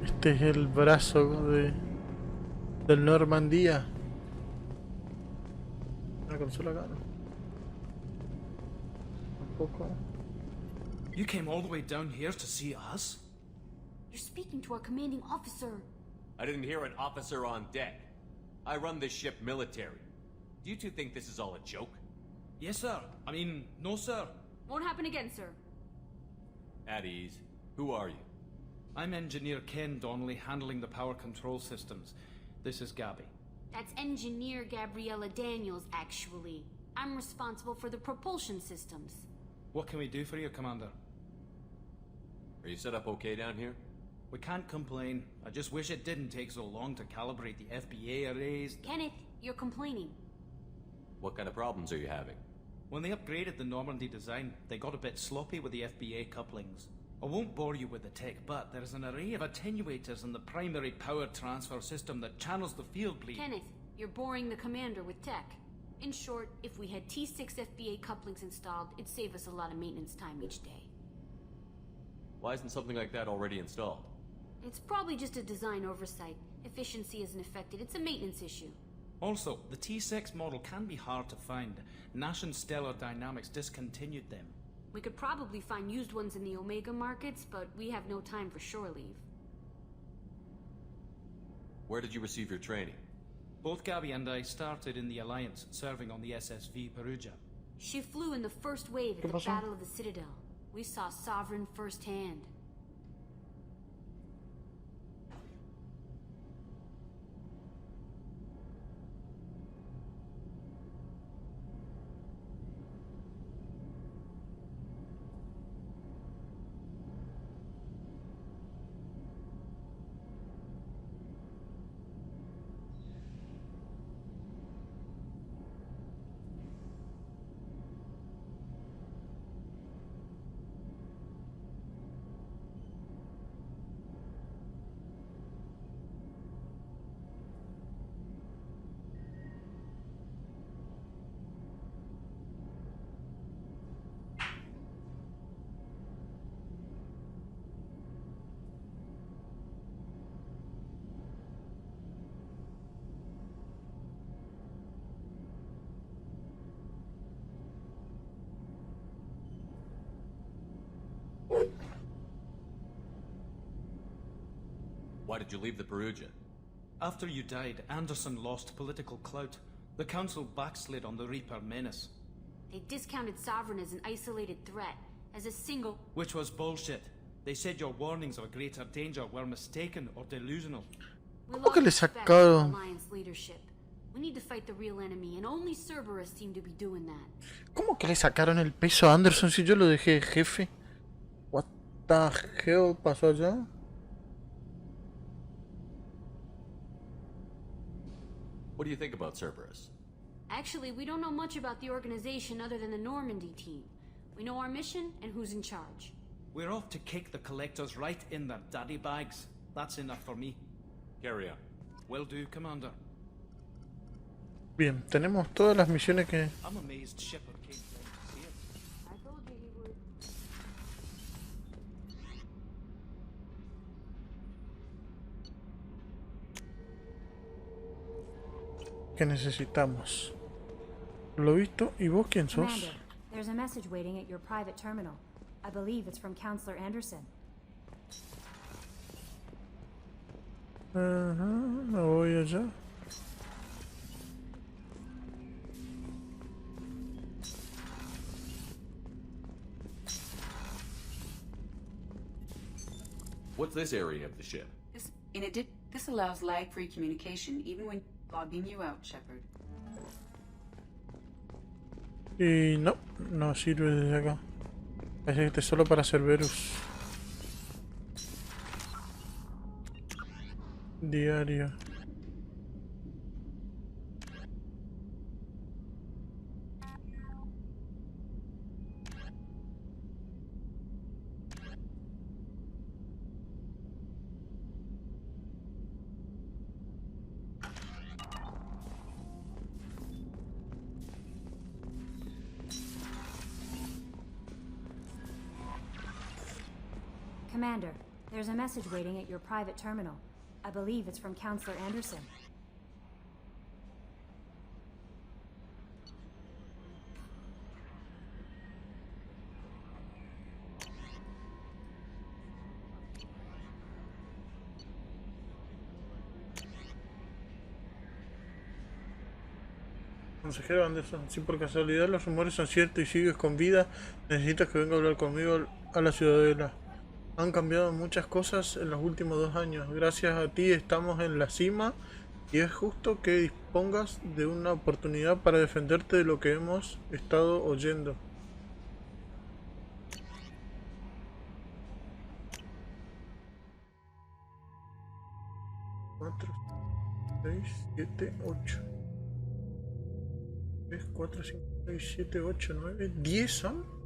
Este es el brazo del Normandía. Una consola acá, ¿no? Tampoco. You came all the way down here to see us? You're speaking to our commanding officer. I didn't hear an officer on deck. I run this ship military. Do you two think this is all a joke? Yes, sir. I mean, no, sir. Won't happen again, sir. At ease. Who are you? I'm Engineer Ken Donnelly, handling the power control systems. This is Gabby. That's Engineer Gabriella Daniels, actually. I'm responsible for the propulsion systems. What can we do for you, Commander? Are you set up okay down here? We can't complain. I just wish it didn't take so long to calibrate the FBA arrays. Kenneth, you're complaining. What kind of problems are you having? When they upgraded the Normandy design, they got a bit sloppy with the FBA couplings. I won't bore you with the tech, but there is an array of attenuators in the primary power transfer system that channels the field bleed. Kenneth, you're boring the commander with tech. In short, if we had T6 FBA couplings installed, it'd save us a lot of maintenance time each day. Why isn't something like that already installed? It's probably just a design oversight. Efficiency isn't affected. It's a maintenance issue. Also, the T6 model can be hard to find. Nash and Stellar Dynamics discontinued them. We could probably find used ones in the Omega markets, but we have no time for shore leave. Where did you receive your training? Both Gabby and I started in the Alliance, serving on the SSV Perugia. She flew in the first wave at the Battle of the Citadel. We saw Sovereign firsthand. Why did you leave the Perugia? After you died, Anderson lost political clout. The Council backslid on the Reaper menace. They discounted Sovereign as an isolated threat, as a single... Which was bullshit. They said your warnings of a greater danger were mistaken or delusional. ¿Cómo que le sacaron? We need to fight the real enemy, and only Cerberus seem to be doing that. ¿Cómo que le sacaron el peso a Anderson si yo lo dejé de jefe? What the hell pasó allá? What do you think about Cerberus? Actually, we don't know much about the organization other than the Normandy team. We know our mission and who's in charge. We're off to kick the collectors right in their daddy bags. That's enough for me. Carry on. Will do, Commander. Bien, tenemos todas las misiones que... I'm amazed Shepard came down to see it. I told you he would. que necesitamos. Lo visto, ¿y vos quién sos? Commander, there's a message waiting at your private terminal. I believe it's from Counselor Anderson. Ajá, me voy allá. What's this area of the ship? This allows lag-free communication even when logging you out, Shepard. Y no, no sirve desde acá. Parece que este es solo para Cerberus. Diario. Commander, there's a message waiting at your private terminal. I believe it's from Counselor Anderson. Consejero Anderson, si por casualidad los rumores son ciertos y sigues con vida, necesitas que venga a hablar conmigo a la ciudadela. Han cambiado muchas cosas en los últimos 2 años. Gracias a ti estamos en la cima y es justo que dispongas de una oportunidad para defenderte de lo que hemos estado oyendo. 4, 6, 7, 8. 3, 4, 5, 6, 7, 8, 9, 10 son.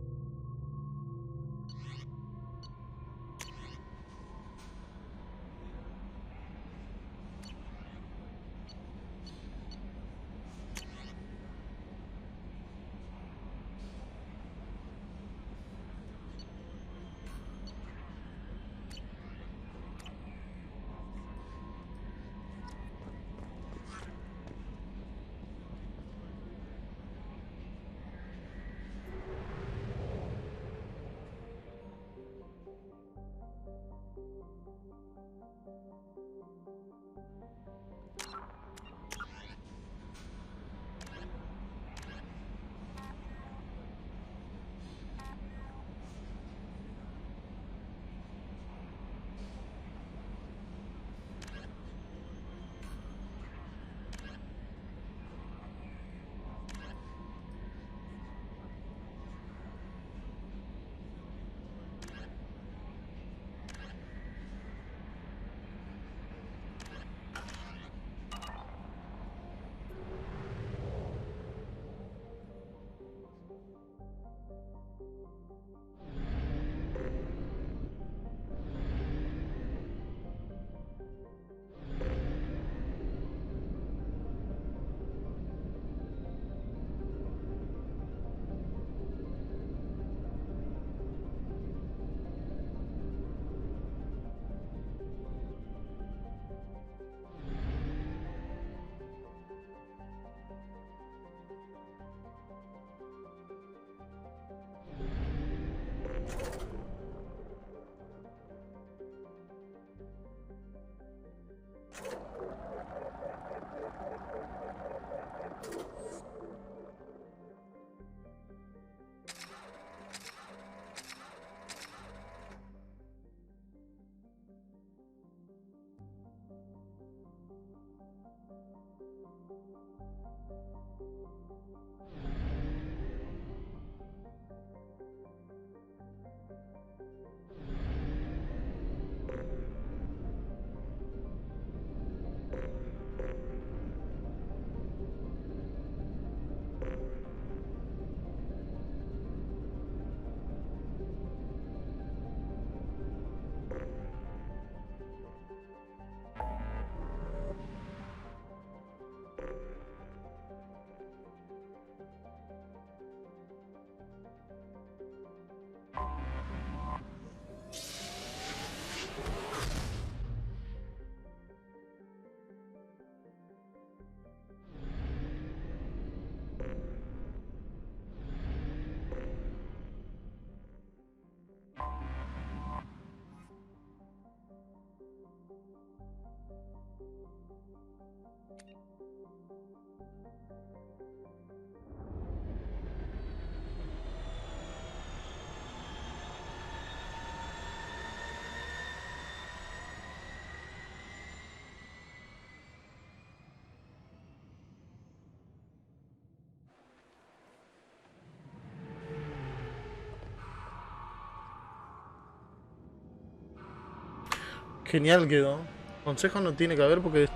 Genial quedó. Consejo no tiene que haber porque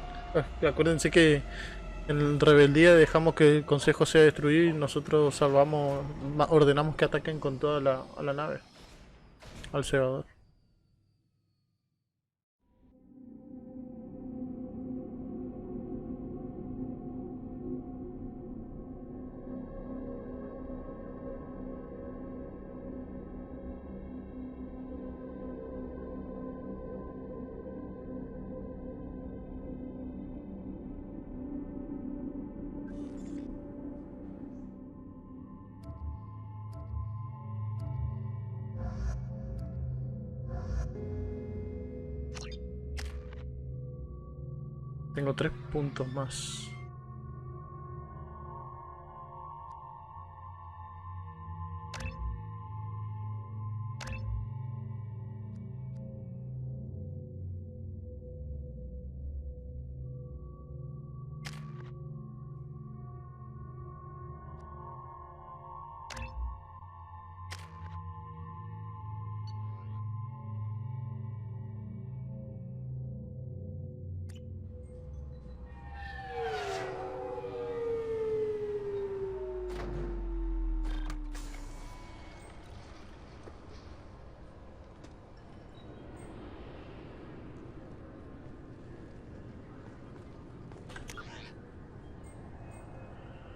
acuérdense que en rebeldía dejamos que el consejo sea destruido y nosotros salvamos, ordenamos que ataquen con toda a la nave, al segador. Tengo 3 puntos más.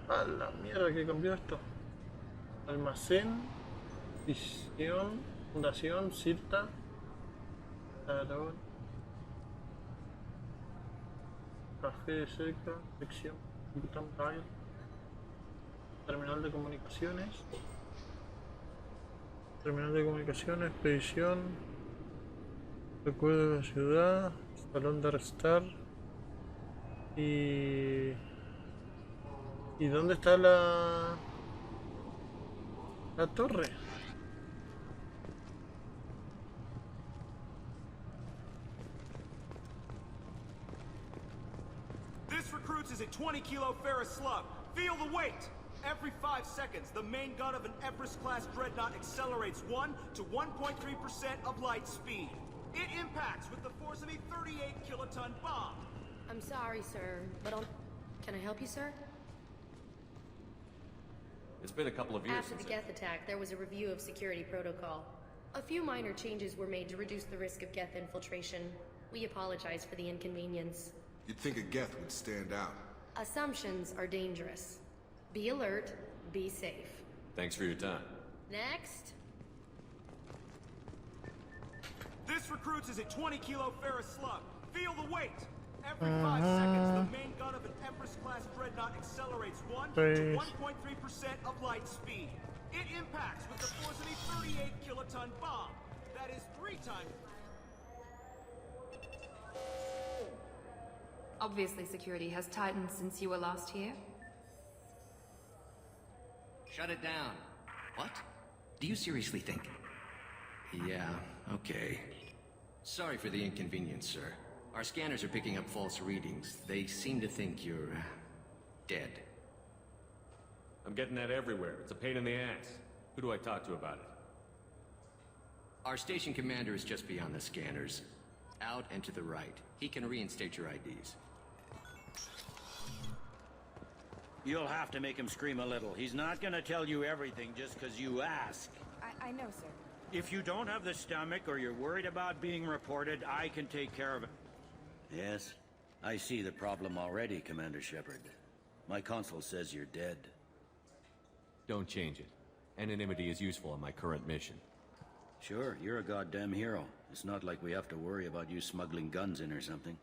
A la mierda que cambió esto. Almacén, visión, fundación, Cirta, tarot, café de cerca, sección, terminal de comunicaciones, expedición, recuerdo de la ciudad, salón de arrestar ¿y dónde está la torre? This recruits is a 20-kilo ferrous slug. Feel the weight! Every 5 seconds, the main gun of an Everest-class dreadnought accelerates 1 to 1.3% of light speed. It impacts with the force of a 38-kiloton bomb. I'm sorry, sir, but can I help you, sir? It's been a couple of years After the Geth attack, there was a review of security protocol. A few minor changes were made to reduce the risk of Geth infiltration. We apologize for the inconvenience. You'd think a Geth would stand out. Assumptions are dangerous. Be alert, be safe. Thanks for your time. Next. This recruits is a 20-kilo ferrous slug. Feel the weight! Every 5 seconds, the main gun of an Everest-class dreadnought accelerates 1 to 1.3% of light speed. It impacts with the force of a 38-kiloton bomb. That is 3 times... Obviously, security has tightened since you were last here. Shut it down. What? Do you seriously think? Yeah, okay. Sorry for the inconvenience, sir. Our scanners are picking up false readings. They seem to think you're... dead. I'm getting that everywhere. It's a pain in the ass. Who do I talk to about it? Our station commander is just beyond the scanners. Out and to the right. He can reinstate your IDs. You'll have to make him scream a little. He's not gonna tell you everything just because you ask. I know, sir. If you don't have the stomach or you're worried about being reported, I can take care of it. Yes, I see the problem already, Commander Shepard. My console says you're dead. Don't change it. Anonymity is useful on my current mission. Sure, you're a goddamn hero. It's not like we have to worry about you smuggling guns in or something.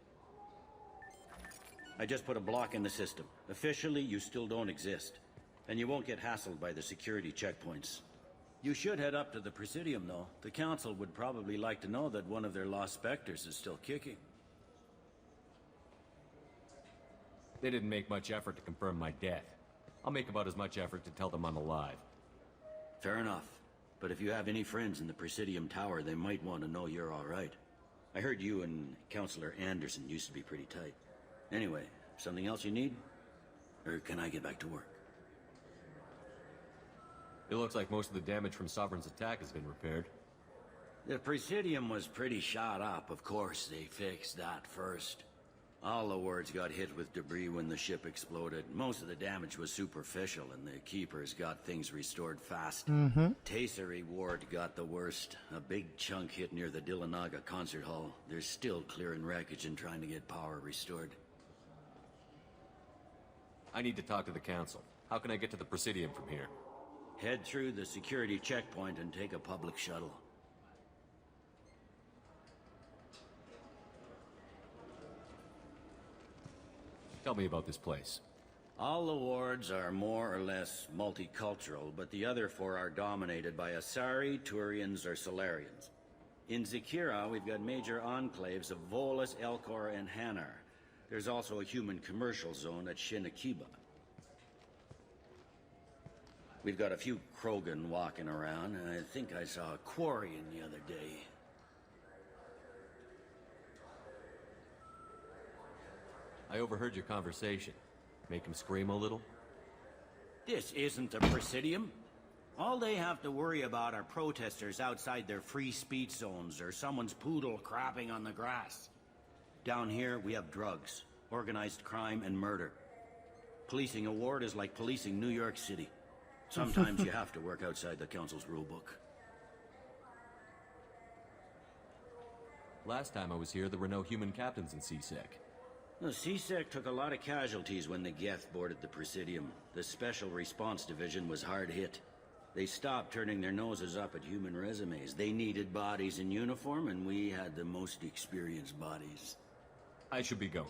I just put a block in the system. Officially, you still don't exist. And you won't get hassled by the security checkpoints. You should head up to the Presidium, though. The Council would probably like to know that one of their lost specters is still kicking. They didn't make much effort to confirm my death. I'll make about as much effort to tell them I'm alive. Fair enough. But if you have any friends in the Presidium Tower, they might want to know you're all right. I heard you and Counselor Anderson used to be pretty tight. Anyway, something else you need? Or can I get back to work? It looks like most of the damage from Sovereign's attack has been repaired. The Presidium was pretty shot up. Of course, they fixed that first. All the wards got hit with debris when the ship exploded. Most of the damage was superficial, and the Keepers got things restored fast. Tasery Ward got the worst. A big chunk hit near the Dillanaga concert hall. They're still clearing wreckage and trying to get power restored. I need to talk to the Council. How can I get to the Presidium from here? Head through the security checkpoint and take a public shuttle. Tell me about this place. All the wards are more or less multicultural, but the other four are dominated by Asari, Turians, or Solarians. In Zakira, we've got major enclaves of Volus, Elcor, and Hanar. There's also a human commercial zone at Shinakiba. We've got a few Krogan walking around, and I think I saw a Quarian the other day. I overheard your conversation. Make him scream a little? This isn't the Presidium. All they have to worry about are protesters outside their free speech zones or someone's poodle crapping on the grass. Down here, we have drugs, organized crime, and murder. Policing a ward is like policing New York City. Sometimes you have to work outside the Council's rulebook. Last time I was here, there were no human captains in CSEC. The CSEC took a lot of casualties when the Geth boarded the Presidium. The Special Response Division was hard hit. They stopped turning their noses up at human resumes. They needed bodies in uniform, and we had the most experienced bodies. I should be going.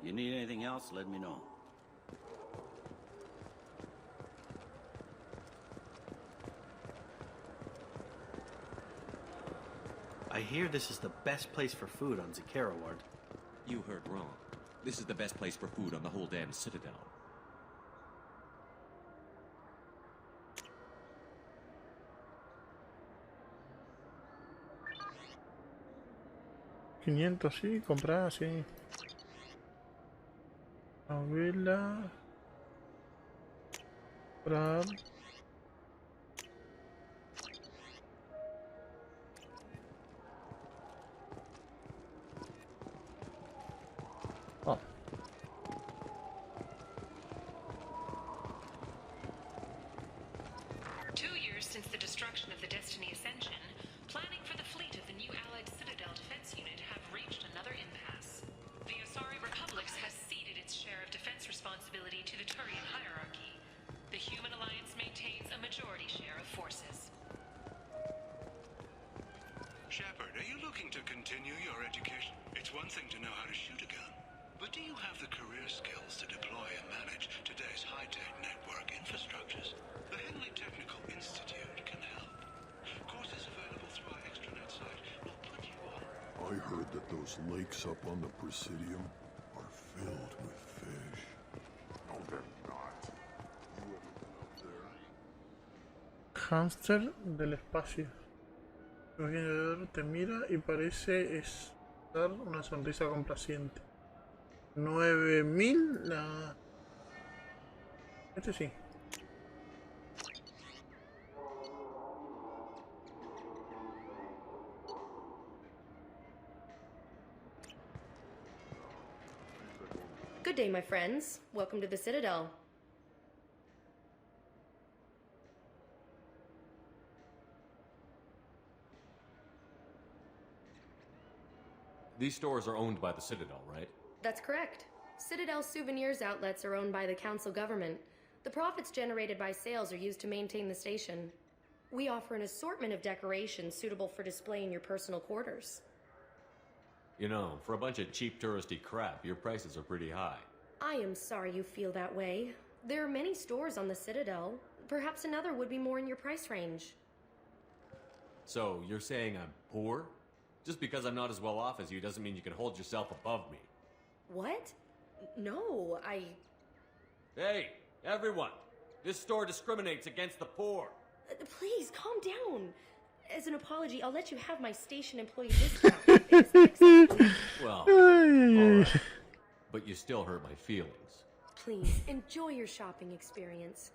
You need anything else, let me know. I hear this is the best place for food on Zakira Ward. You heard wrong. This is the best place for food on the whole damn Citadel. $500, sí, comprar, sí. Novela. Comprar. Oh. 2 years since the destruction of the Destiny Ascension, planning for the fleet of the new Allied Citadel Defense Unit have reached another impasse. The Asari Republics has ceded its share of defense responsibility to the Turian hierarchy. The Human Alliance maintains a majority share of forces. Shepard, are you looking to continue your education? It's one thing to know how to shoot a gun, but do you have the career skills to deploy and manage today's high-tech network infrastructures? The Henley Technical Institute can help. Courses available through our extranet site will put you on. I heard that those lakes up on the Presidium are filled with fish. No, they're not. You ever been up there? Hámster del espacio. El vendedor te mira y parece dar una sonrisa complaciente. 9000 la... Este sí. Good day, my friends. Welcome to the Citadel. These stores are owned by the Citadel, right? That's correct. Citadel souvenirs outlets are owned by the council government. The profits generated by sales are used to maintain the station. We offer an assortment of decorations suitable for display in your personal quarters. You know, for a bunch of cheap touristy crap, your prices are pretty high. I am sorry you feel that way. There are many stores on the Citadel. Perhaps another would be more in your price range. So, you're saying I'm poor? Just because I'm not as well off as you doesn't mean you can hold yourself above me. What? No, Hey, everyone! This store discriminates against the poor. Please, calm down. As an apology, I'll let you have my station employee discount. Is that acceptable? Well, alright. But you still hurt my feelings. Please, enjoy your shopping experience.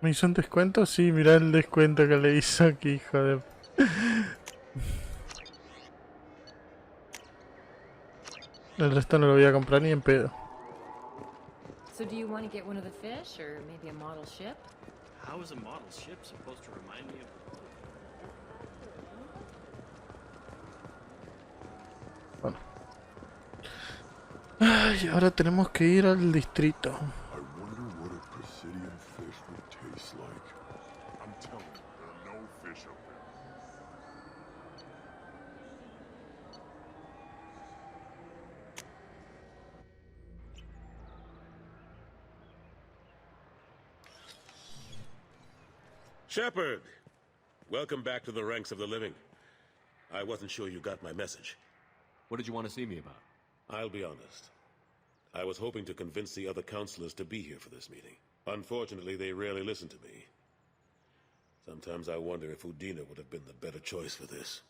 ¿Me hizo un descuento? Sí, mirá el descuento que le hizo aquí, hijo de... El resto no lo voy a comprar ni en pedo. So do you want to get one of the fish, or maybe a model ship? How is a model ship supposed to remind me of... Bueno. Ay, ahora tenemos que ir al distrito. I wonder what a Presidium fish would taste like. I'm telling you, there are no fish up there. Shepard! Welcome back to the ranks of the living. I wasn't sure you got my message. What did you want to see me about? I'll be honest. I was hoping to convince the other counselors to be here for this meeting. Unfortunately, they rarely listen to me. Sometimes I wonder if Udina would have been the better choice for this.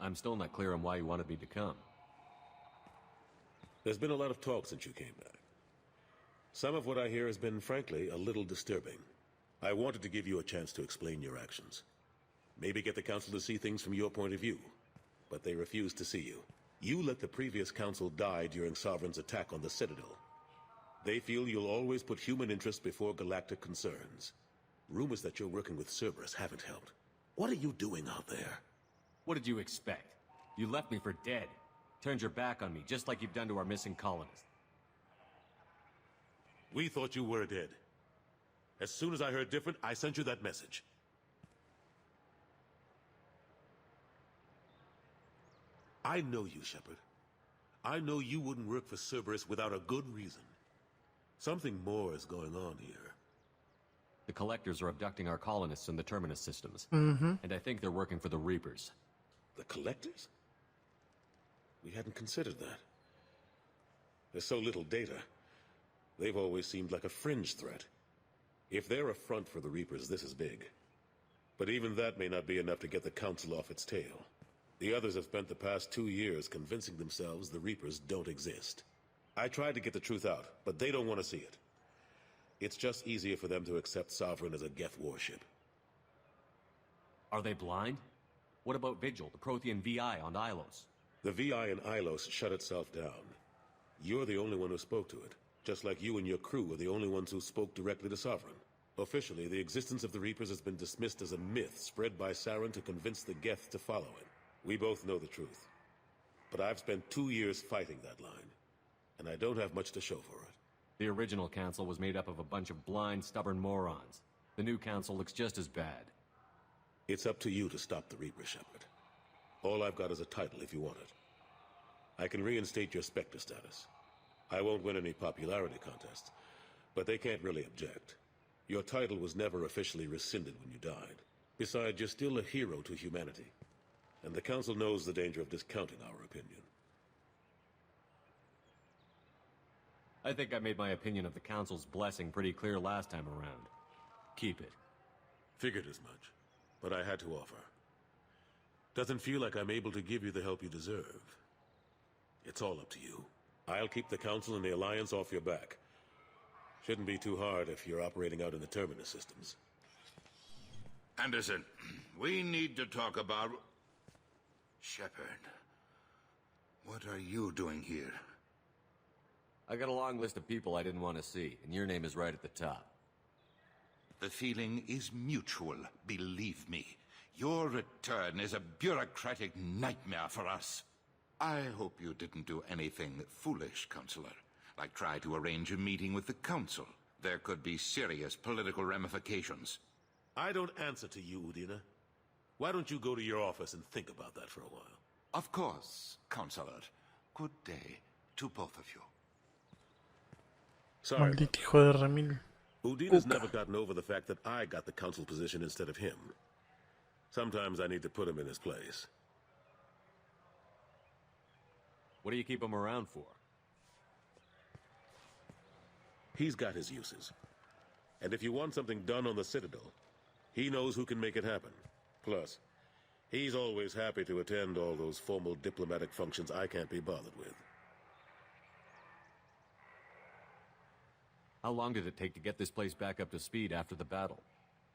I'm still not clear on why you wanted me to come. There's been a lot of talk since you came back. Some of what I hear has been, frankly, a little disturbing. I wanted to give you a chance to explain your actions. Maybe get the council to see things from your point of view. But they refuse to see you. You let the previous council die during Sovereign's attack on the Citadel. They feel you'll always put human interest before galactic concerns. Rumors that you're working with Cerberus haven't helped. What are you doing out there? What did you expect? You left me for dead. Turned your back on me, just like you've done to our missing colonists. We thought you were dead. As soon as I heard different, I sent you that message. I know you, Shepard. I know you wouldn't work for Cerberus without a good reason. Something more is going on here. The Collectors are abducting our colonists in the Terminus systems. Mm-hmm. And I think they're working for the Reapers. The Collectors? We hadn't considered that. There's so little data. They've always seemed like a fringe threat. If they're a front for the Reapers, this is big. But even that may not be enough to get the Council off its tail. The others have spent the past 2 years convincing themselves the Reapers don't exist. I tried to get the truth out, but they don't want to see it. It's just easier for them to accept Sovereign as a Geth warship. Are they blind? What about Vigil, the Prothean VI on Ilos? The VI in Ilos shut itself down. You're the only one who spoke to it, just like you and your crew are the only ones who spoke directly to Sovereign. Officially, the existence of the Reapers has been dismissed as a myth spread by Saren to convince the Geth to follow it. We both know the truth. But I've spent 2 years fighting that line, and I don't have much to show for it. The original council was made up of a bunch of blind, stubborn morons. The new council looks just as bad. It's up to you to stop the Reaper, Shepard. All I've got is a title if you want it. I can reinstate your Spectre status. I won't win any popularity contests, but they can't really object. Your title was never officially rescinded when you died. Besides, you're still a hero to humanity. And the Council knows the danger of discounting our opinion. I think I made my opinion of the Council's blessing pretty clear last time around. Keep it. Figured as much, but I had to offer. Doesn't feel like I'm able to give you the help you deserve. It's all up to you. I'll keep the Council and the Alliance off your back. Shouldn't be too hard if you're operating out in the Terminus systems. Anderson, we need to talk about... Shepard, what are you doing here? I got a long list of people I didn't want to see, and your name is right at the top. The feeling is mutual, believe me. Your return is a bureaucratic nightmare for us. I hope you didn't do anything foolish, Counselor, like try to arrange a meeting with the Council. There could be serious political ramifications. I don't answer to you, Udina. Why don't you go to your office and think about that for a while? Of course, Counselor. Good day to both of you. Sorry. Maldito hijo de remil. Udina's never gotten over the fact that I got the Council position instead of him. Sometimes I need to put him in his place. What do you keep him around for? He's got his uses. And if you want something done on the Citadel, he knows who can make it happen. Plus, he's always happy to attend all those formal diplomatic functions I can't be bothered with. How long did it take to get this place back up to speed after the battle?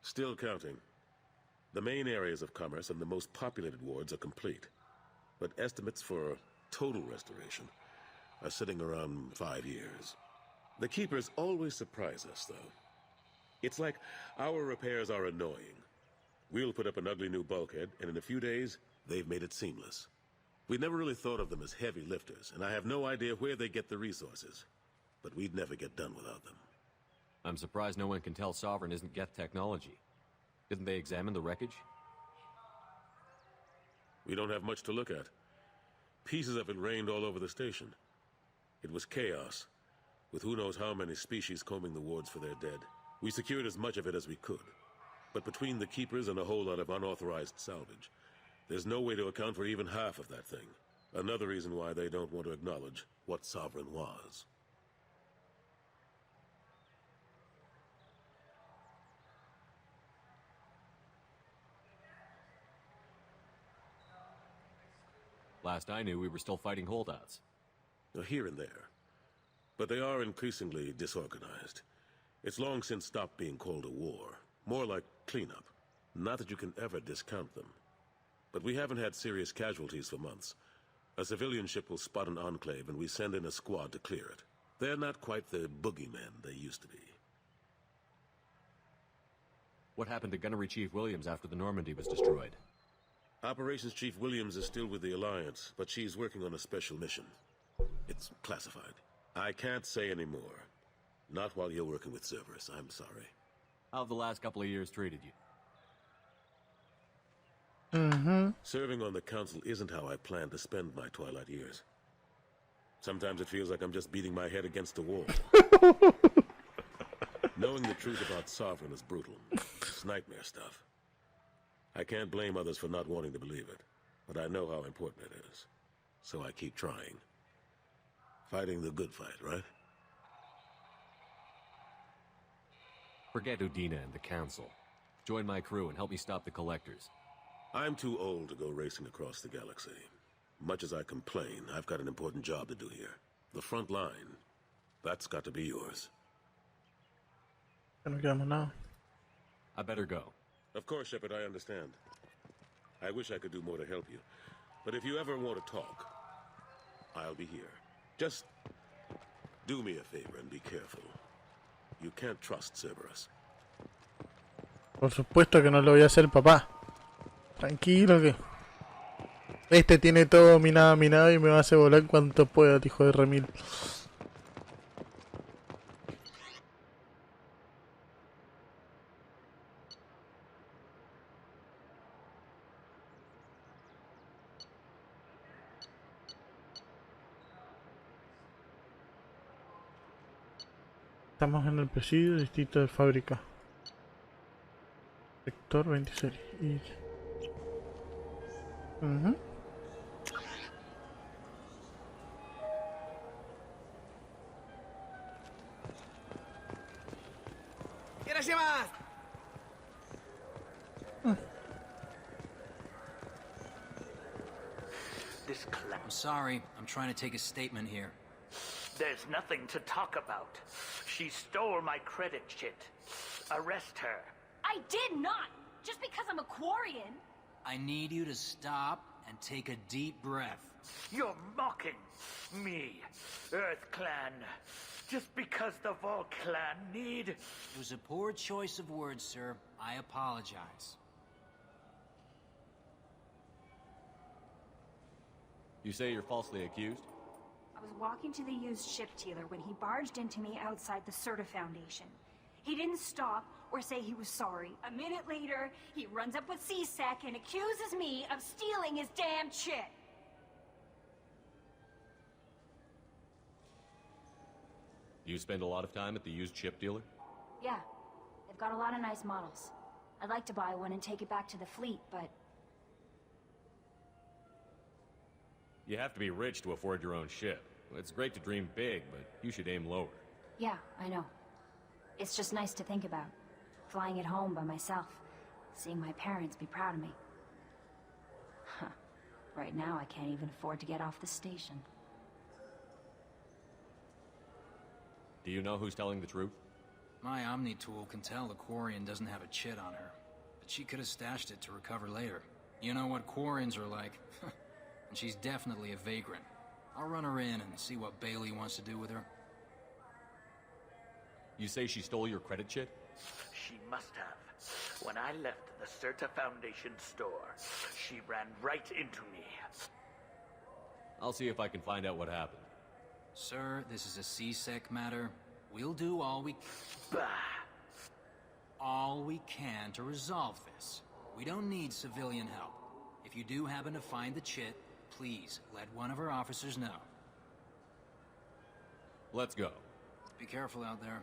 Still counting. The main areas of commerce and the most populated wards are complete. But estimates for total restoration are sitting around 5 years. The Keepers always surprise us, though. It's like our repairs are annoying. We'll put up an ugly new bulkhead, and in a few days, they've made it seamless. We never really thought of them as heavy lifters, and I have no idea where they get the resources. But we'd never get done without them. I'm surprised no one can tell Sovereign isn't Geth technology. Didn't they examine the wreckage? We don't have much to look at. Pieces of it rained all over the station. It was chaos, with who knows how many species combing the wards for their dead. We secured as much of it as we could. But between the Keepers and a whole lot of unauthorized salvage, there's no way to account for even half of that thing. Another reason why they don't want to acknowledge what Sovereign was. Last I knew, we were still fighting holdouts. Here and there. But they are increasingly disorganized. It's long since stopped being called a war. More like cleanup. Not that you can ever discount them. But we haven't had serious casualties for months. A civilian ship will spot an enclave and we send in a squad to clear it. They're not quite the boogeymen they used to be. What happened to Gunnery Chief Williams after the Normandy was destroyed? Operations Chief Williams is still with the Alliance, but she's working on a special mission. It's classified. I can't say any more. Not while you're working with Cerberus, I'm sorry. How have the last couple of years treated you? Serving on the Council isn't how I plan to spend my twilight years. Sometimes it feels like I'm just beating my head against a wall. Knowing the truth about Sovereign is brutal. It's nightmare stuff. I can't blame others for not wanting to believe it, but I know how important it is. So I keep trying. Fighting the good fight, right? Forget Udina and the Council. Join my crew and help me stop the Collectors. I'm too old to go racing across the galaxy. Much as I complain, I've got an important job to do here. The front line. That's got to be yours. I better go. Of course, Shepard, I understand. I wish I could do more to help you. But if you ever want to talk, I'll be here. Just do me a favor and be careful. You can't trust Cerberus. Por supuesto que no lo voy a hacer, papá. Tranquilo que... Este tiene todo minado y me va a hacer volar cuanto pueda, hijo de remil. Estamos en el presidio, distrito de fábrica. Sector 26. Y... I'm sorry, I'm trying to take a statement here. There's nothing to talk about. She stole my credit chit. Arrest her. I did not! Just because I'm a Quarian! I need you to stop and take a deep breath. You're mocking me, Earth Clan. Just because the Vol Clan need... It was a poor choice of words, sir. I apologize. You say you're falsely accused? I was walking to the used ship dealer when he barged into me outside the Serta Foundation. He didn't stop or say he was sorry. A minute later, he runs up with C-Sec and accuses me of stealing his damn shit. Do you spend a lot of time at the used ship dealer? Yeah, they've got a lot of nice models. I'd like to buy one and take it back to the fleet, but... You have to be rich to afford your own ship. It's great to dream big, but you should aim lower. Yeah, I know. It's just nice to think about. Flying it home by myself. Seeing my parents be proud of me. Huh. Right now, I can't even afford to get off the station. Do you know who's telling the truth? My Omni tool can tell the Quarian doesn't have a chit on her. But she could have stashed it to recover later. You know what Quarians are like. And she's definitely a vagrant. I'll run her in and see what Bailey wants to do with her. You say she stole your credit chit? She must have. When I left the Certa Foundation store, she ran right into me. I'll see if I can find out what happened. Sir, this is a C-Sec matter. We'll do all we... Bah! All we can to resolve this. We don't need civilian help. If you do happen to find the chit, please let one of our officers know. Let's go. Be careful out there.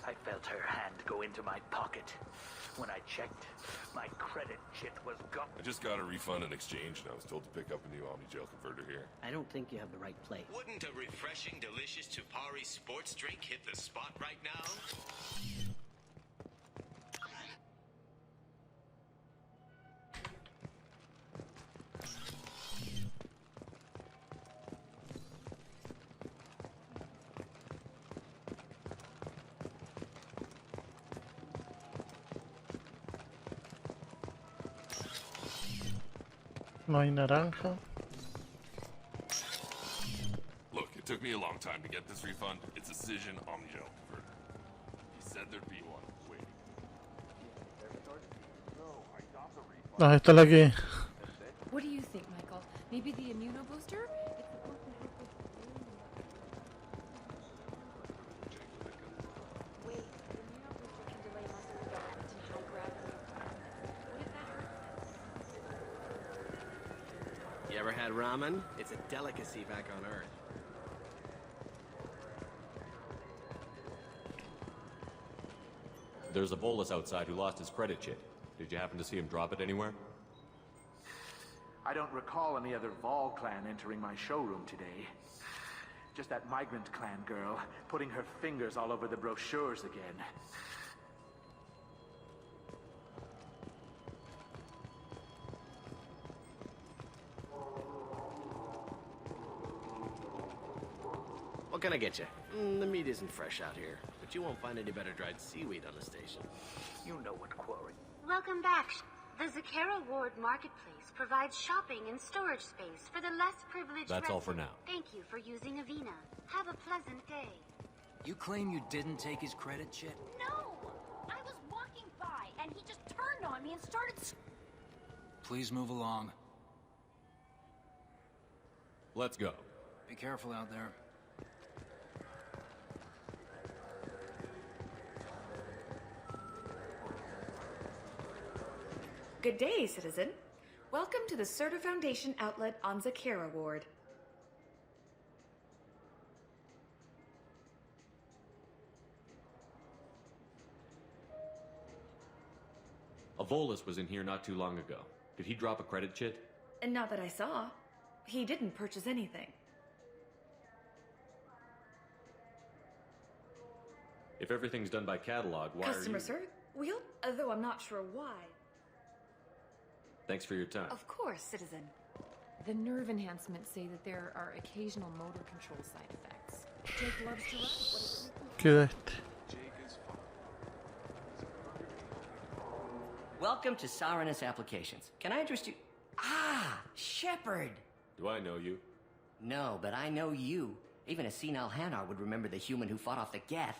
I felt her hand go into my pocket. When I checked, my credit chit was gone. I just got a refund in exchange, and I was told to pick up a new Omni-Gel converter here. I don't think you have the right place. Wouldn't a refreshing, delicious Tupari sports drink hit the spot right now? No hay naranja. Look, it took me a long time to get this refund. It's a Cision Omni-Gel converter. He said there'd be one waiting. Ah, esta es la que... What do you think, Michael? Maybe the immunobooster? You ever had ramen? It's a delicacy back on Earth. There's a Volus outside who lost his credit chit. Did you happen to see him drop it anywhere? I don't recall any other Vol clan entering my showroom today. Just that migrant clan girl putting her fingers all over the brochures again. What can I get you? The meat isn't fresh out here, but you won't find any better dried seaweed on the station. You know what quarry. Welcome back. The Zakara Ward Marketplace provides shopping and storage space for the less privileged That's all for residents. now. Thank you for using Avena. Have a pleasant day. You claim you didn't take his credit chit? No! I was walking by, and he just turned on me and started... Please move along. Let's go. Be careful out there. Good day, citizen. Welcome to the Certa Foundation outlet on Zakara Ward. A Volus was in here not too long ago. Did he drop a credit chit? And not that I saw. He didn't purchase anything. If everything's done by catalog, why Customer are you... service? Wheel? Though I'm not sure why. Thanks for your time. Of course, citizen. The nerve enhancements say that there are occasional motor control side effects. Jake loves to ride. Queda este. Welcome to Saranus Applications. Can I interest you? Ah, Shepard! Do I know you? No, but I know you. Even a senile Hanar would remember the human who fought off the Geth.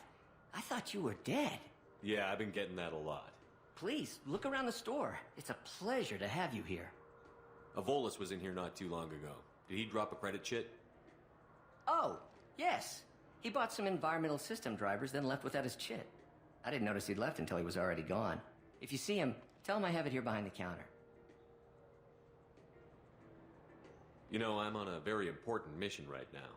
I thought you were dead. Yeah, I've been getting that a lot. Please, look around the store. It's a pleasure to have you here. A Volus was in here not too long ago. Did he drop a credit chit? Oh, yes. He bought some environmental system drivers, then left without his chit. I didn't notice he'd left until he was already gone. If you see him, tell him I have it here behind the counter. You know, I'm on a very important mission right now.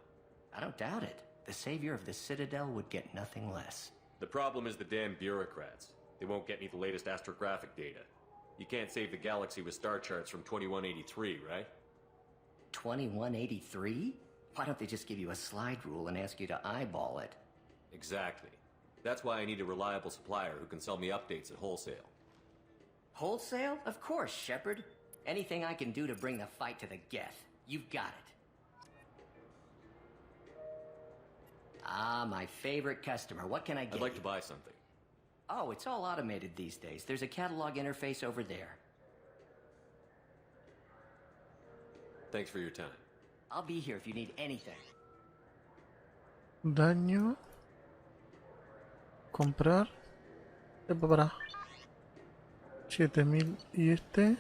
I don't doubt it. The savior of the Citadel would get nothing less. The problem is the damn bureaucrats. They won't get me the latest astrographic data. You can't save the galaxy with star charts from 2183, right? 2183? Why don't they just give you a slide rule and ask you to eyeball it? Exactly. That's why I need a reliable supplier who can sell me updates at wholesale. Wholesale? Of course, Shepard. Anything I can do to bring the fight to the Geth. You've got it. Ah, my favorite customer. What can I get I'd like you? to buy something. Oh, it's all automated these days. There's a catalog interface over there. Thanks for your time. I'll be here if you need anything. Daño. Comprar. Para 7000 y este.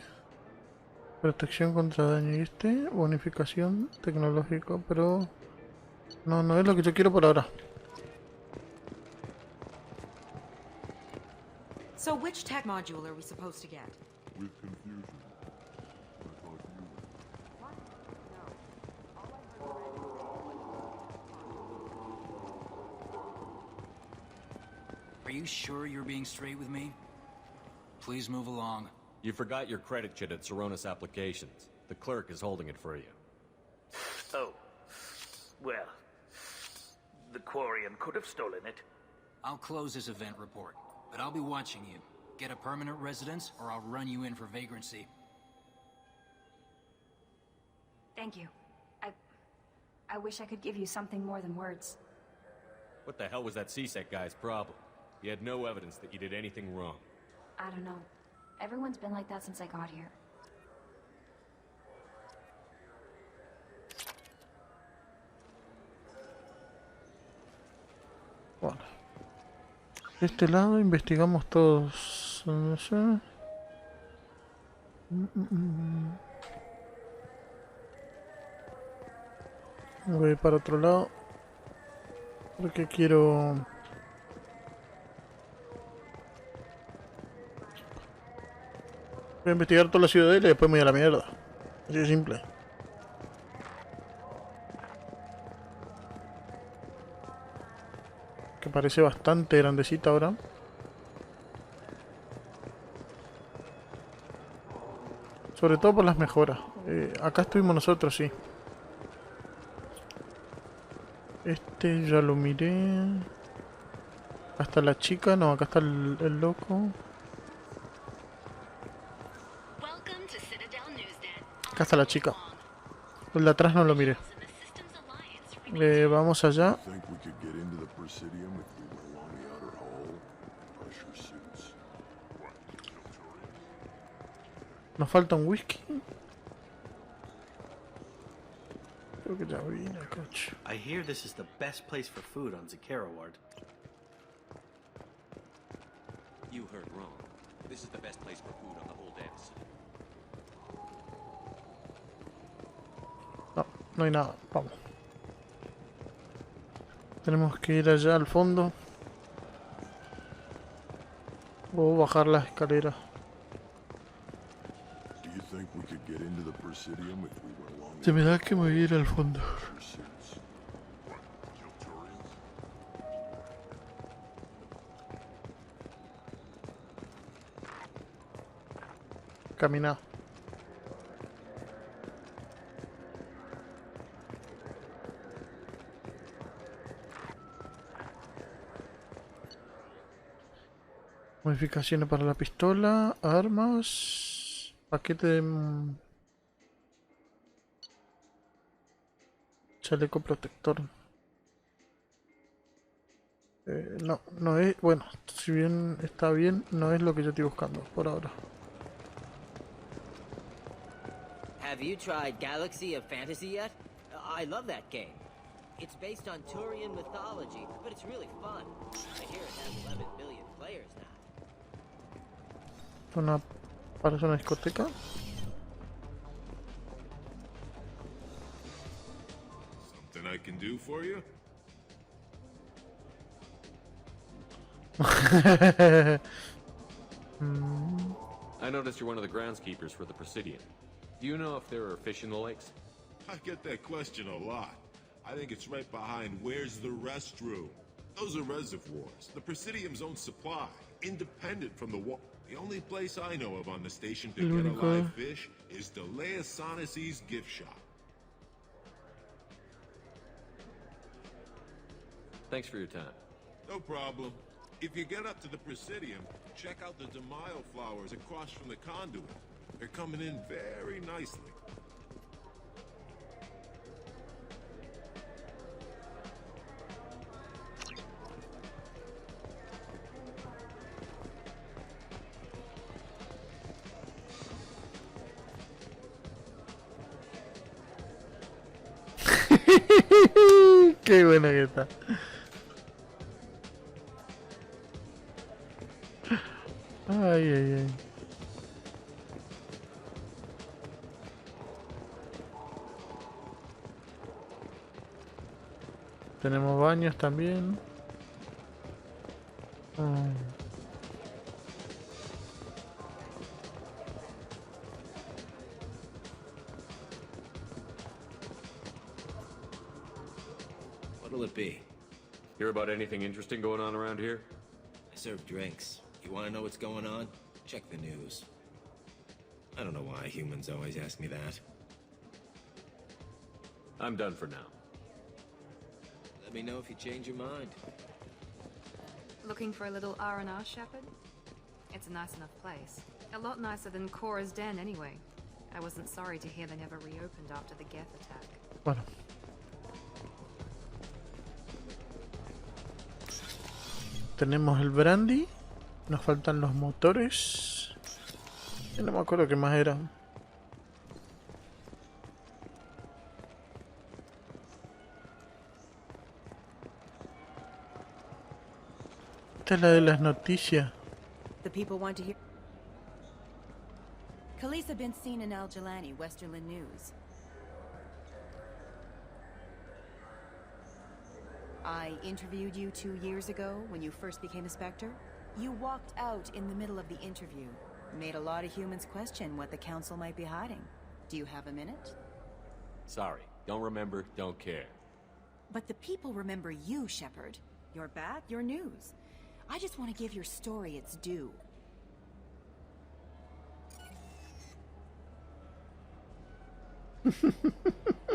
Protección contra daño y este. Bonificación tecnológico, pero no es lo que yo quiero por ahora. So which tech module are we supposed to get? With confusion. I thought you were. Are you sure you're being straight with me? Please move along. You forgot your credit chit at Saronis Applications. The clerk is holding it for you. Oh. Well, the Quarian could have stolen it. I'll close this event report, but I'll be watching you. Get a permanent residence, or I'll run you in for vagrancy. Thank you. I wish I could give you something more than words. What the hell was that CSEC guy's problem? He had no evidence that you did anything wrong. I don't know. Everyone's been like that since I got here. Bueno. De este lado investigamos todos. No sé. Voy para otro lado. Porque quiero... Voy a investigar toda la ciudadela y después me voy a la mierda. Así de simple. Que parece bastante grandecita ahora. Sobre todo por las mejoras. Acá estuvimos nosotros, sí. Este ya lo miré. Acá está la chica, no, acá está el loco. Acá está la chica. El de atrás no lo miré. Vamos allá. Nos falta un whisky. Creo que ya vine, coche. I hear this is the best place for food on Zakera Ward. You heard wrong. This is the best place for food on the whole damn city. No hay nada, vamos. Tenemos que ir allá al fondo. O bajar las escaleras. Se me da que me voy a ir al fondo. Camina. Modificaciones para la pistola, armas, paquete de chaleco protector. No es, bueno, si bien está bien, no es lo que yo estoy buscando por ahora. Have you tried Galaxy of Fantasy yet? I love that game. It's based on Turian mythology, but it's really fun. I hear it has 11 billion players now. Parece una discoteca. Something I can do for you? I noticed you're one of the groundskeepers for the Presidium. Do you know if there are fish in the lakes? I get that question a lot. I think it's right behind where's the restroom. Those are reservoirs, the Presidium's own supply, independent from the war. The only place I know of on the station to get a live fish is Delea Sonasy's gift shop. Thanks for your time. No problem. If you get up to the Presidium, check out the De Mayo flowers across from the conduit. They're coming in very nicely. Qué buena que está. Ay, ay, ay. Tenemos baños también. Ay. What'll it be? Hear about anything interesting going on around here? I serve drinks. You want to know what's going on? Check the news. I don't know why humans always ask me that. I'm done for now. Let me know if you change your mind. Looking for a little R&R, Shepard? It's a nice enough place. A lot nicer than Cora's den, anyway. I wasn't sorry to hear they never reopened after the Geth attack. Bueno. Tenemos el brandy. Nos faltan los motores. Y no me acuerdo qué más era. Esta es la de las noticias. The people want to hear. Khaleesa been seen in Al Jalani, Westerland News. I interviewed you 2 years ago when you first became a Spectre. You walked out in the middle of the interview. Made a lot of humans question what the Council might be hiding. Do you have a minute? Sorry. Don't remember, don't care. But the people remember you, Shepard. You're back, your news. I just want to give your story its due.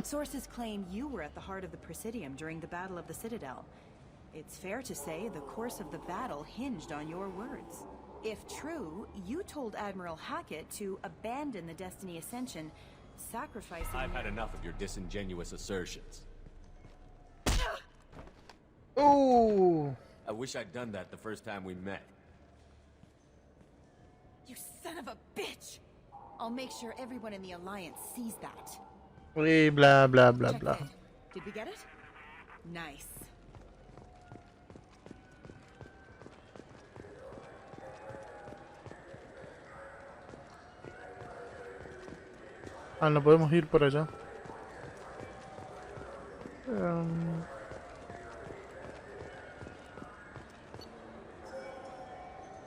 Sources claim you were at the heart of the Presidium during the Battle of the Citadel. It's fair to say the course of the battle hinged on your words. If true, you told Admiral Hackett to abandon the Destiny Ascension, sacrificing... I've had enough of your disingenuous assertions. Oh! I wish I'd done that the first time we met. You son of a bitch! I'll make sure everyone in the Alliance sees that. Y bla bla bla Check bla. it. Did we get it? Nice. Ah, no podemos ir por allá.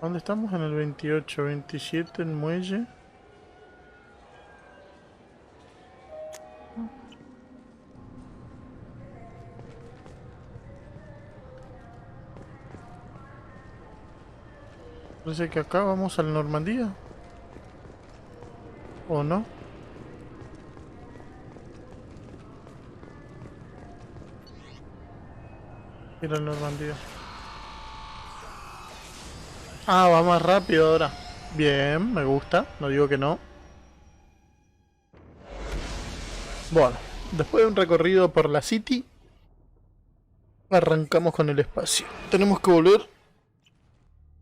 ¿Dónde estamos? En el 28, 27, el muelle. Parece que acá vamos al Normandía. ¿O no? Ir al Normandía. Ah, va más rápido ahora. Bien, me gusta, no digo que no. Bueno, después de un recorrido por la City, arrancamos con el espacio. Tenemos que volver.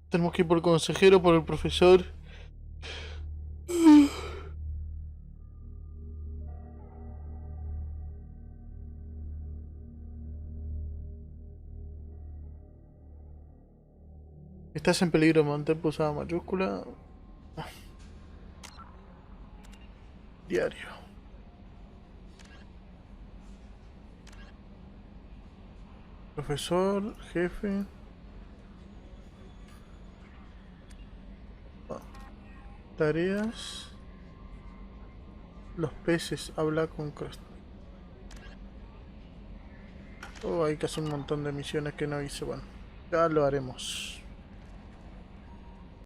Tenemos que ir por el consejero, por el profesor. Estás en peligro, mantén pulsada mayúscula. Diario. Profesor, jefe. Tareas. Los peces, habla con Crust. Oh, hay casi un montón de misiones que no hice. Bueno, ya lo haremos.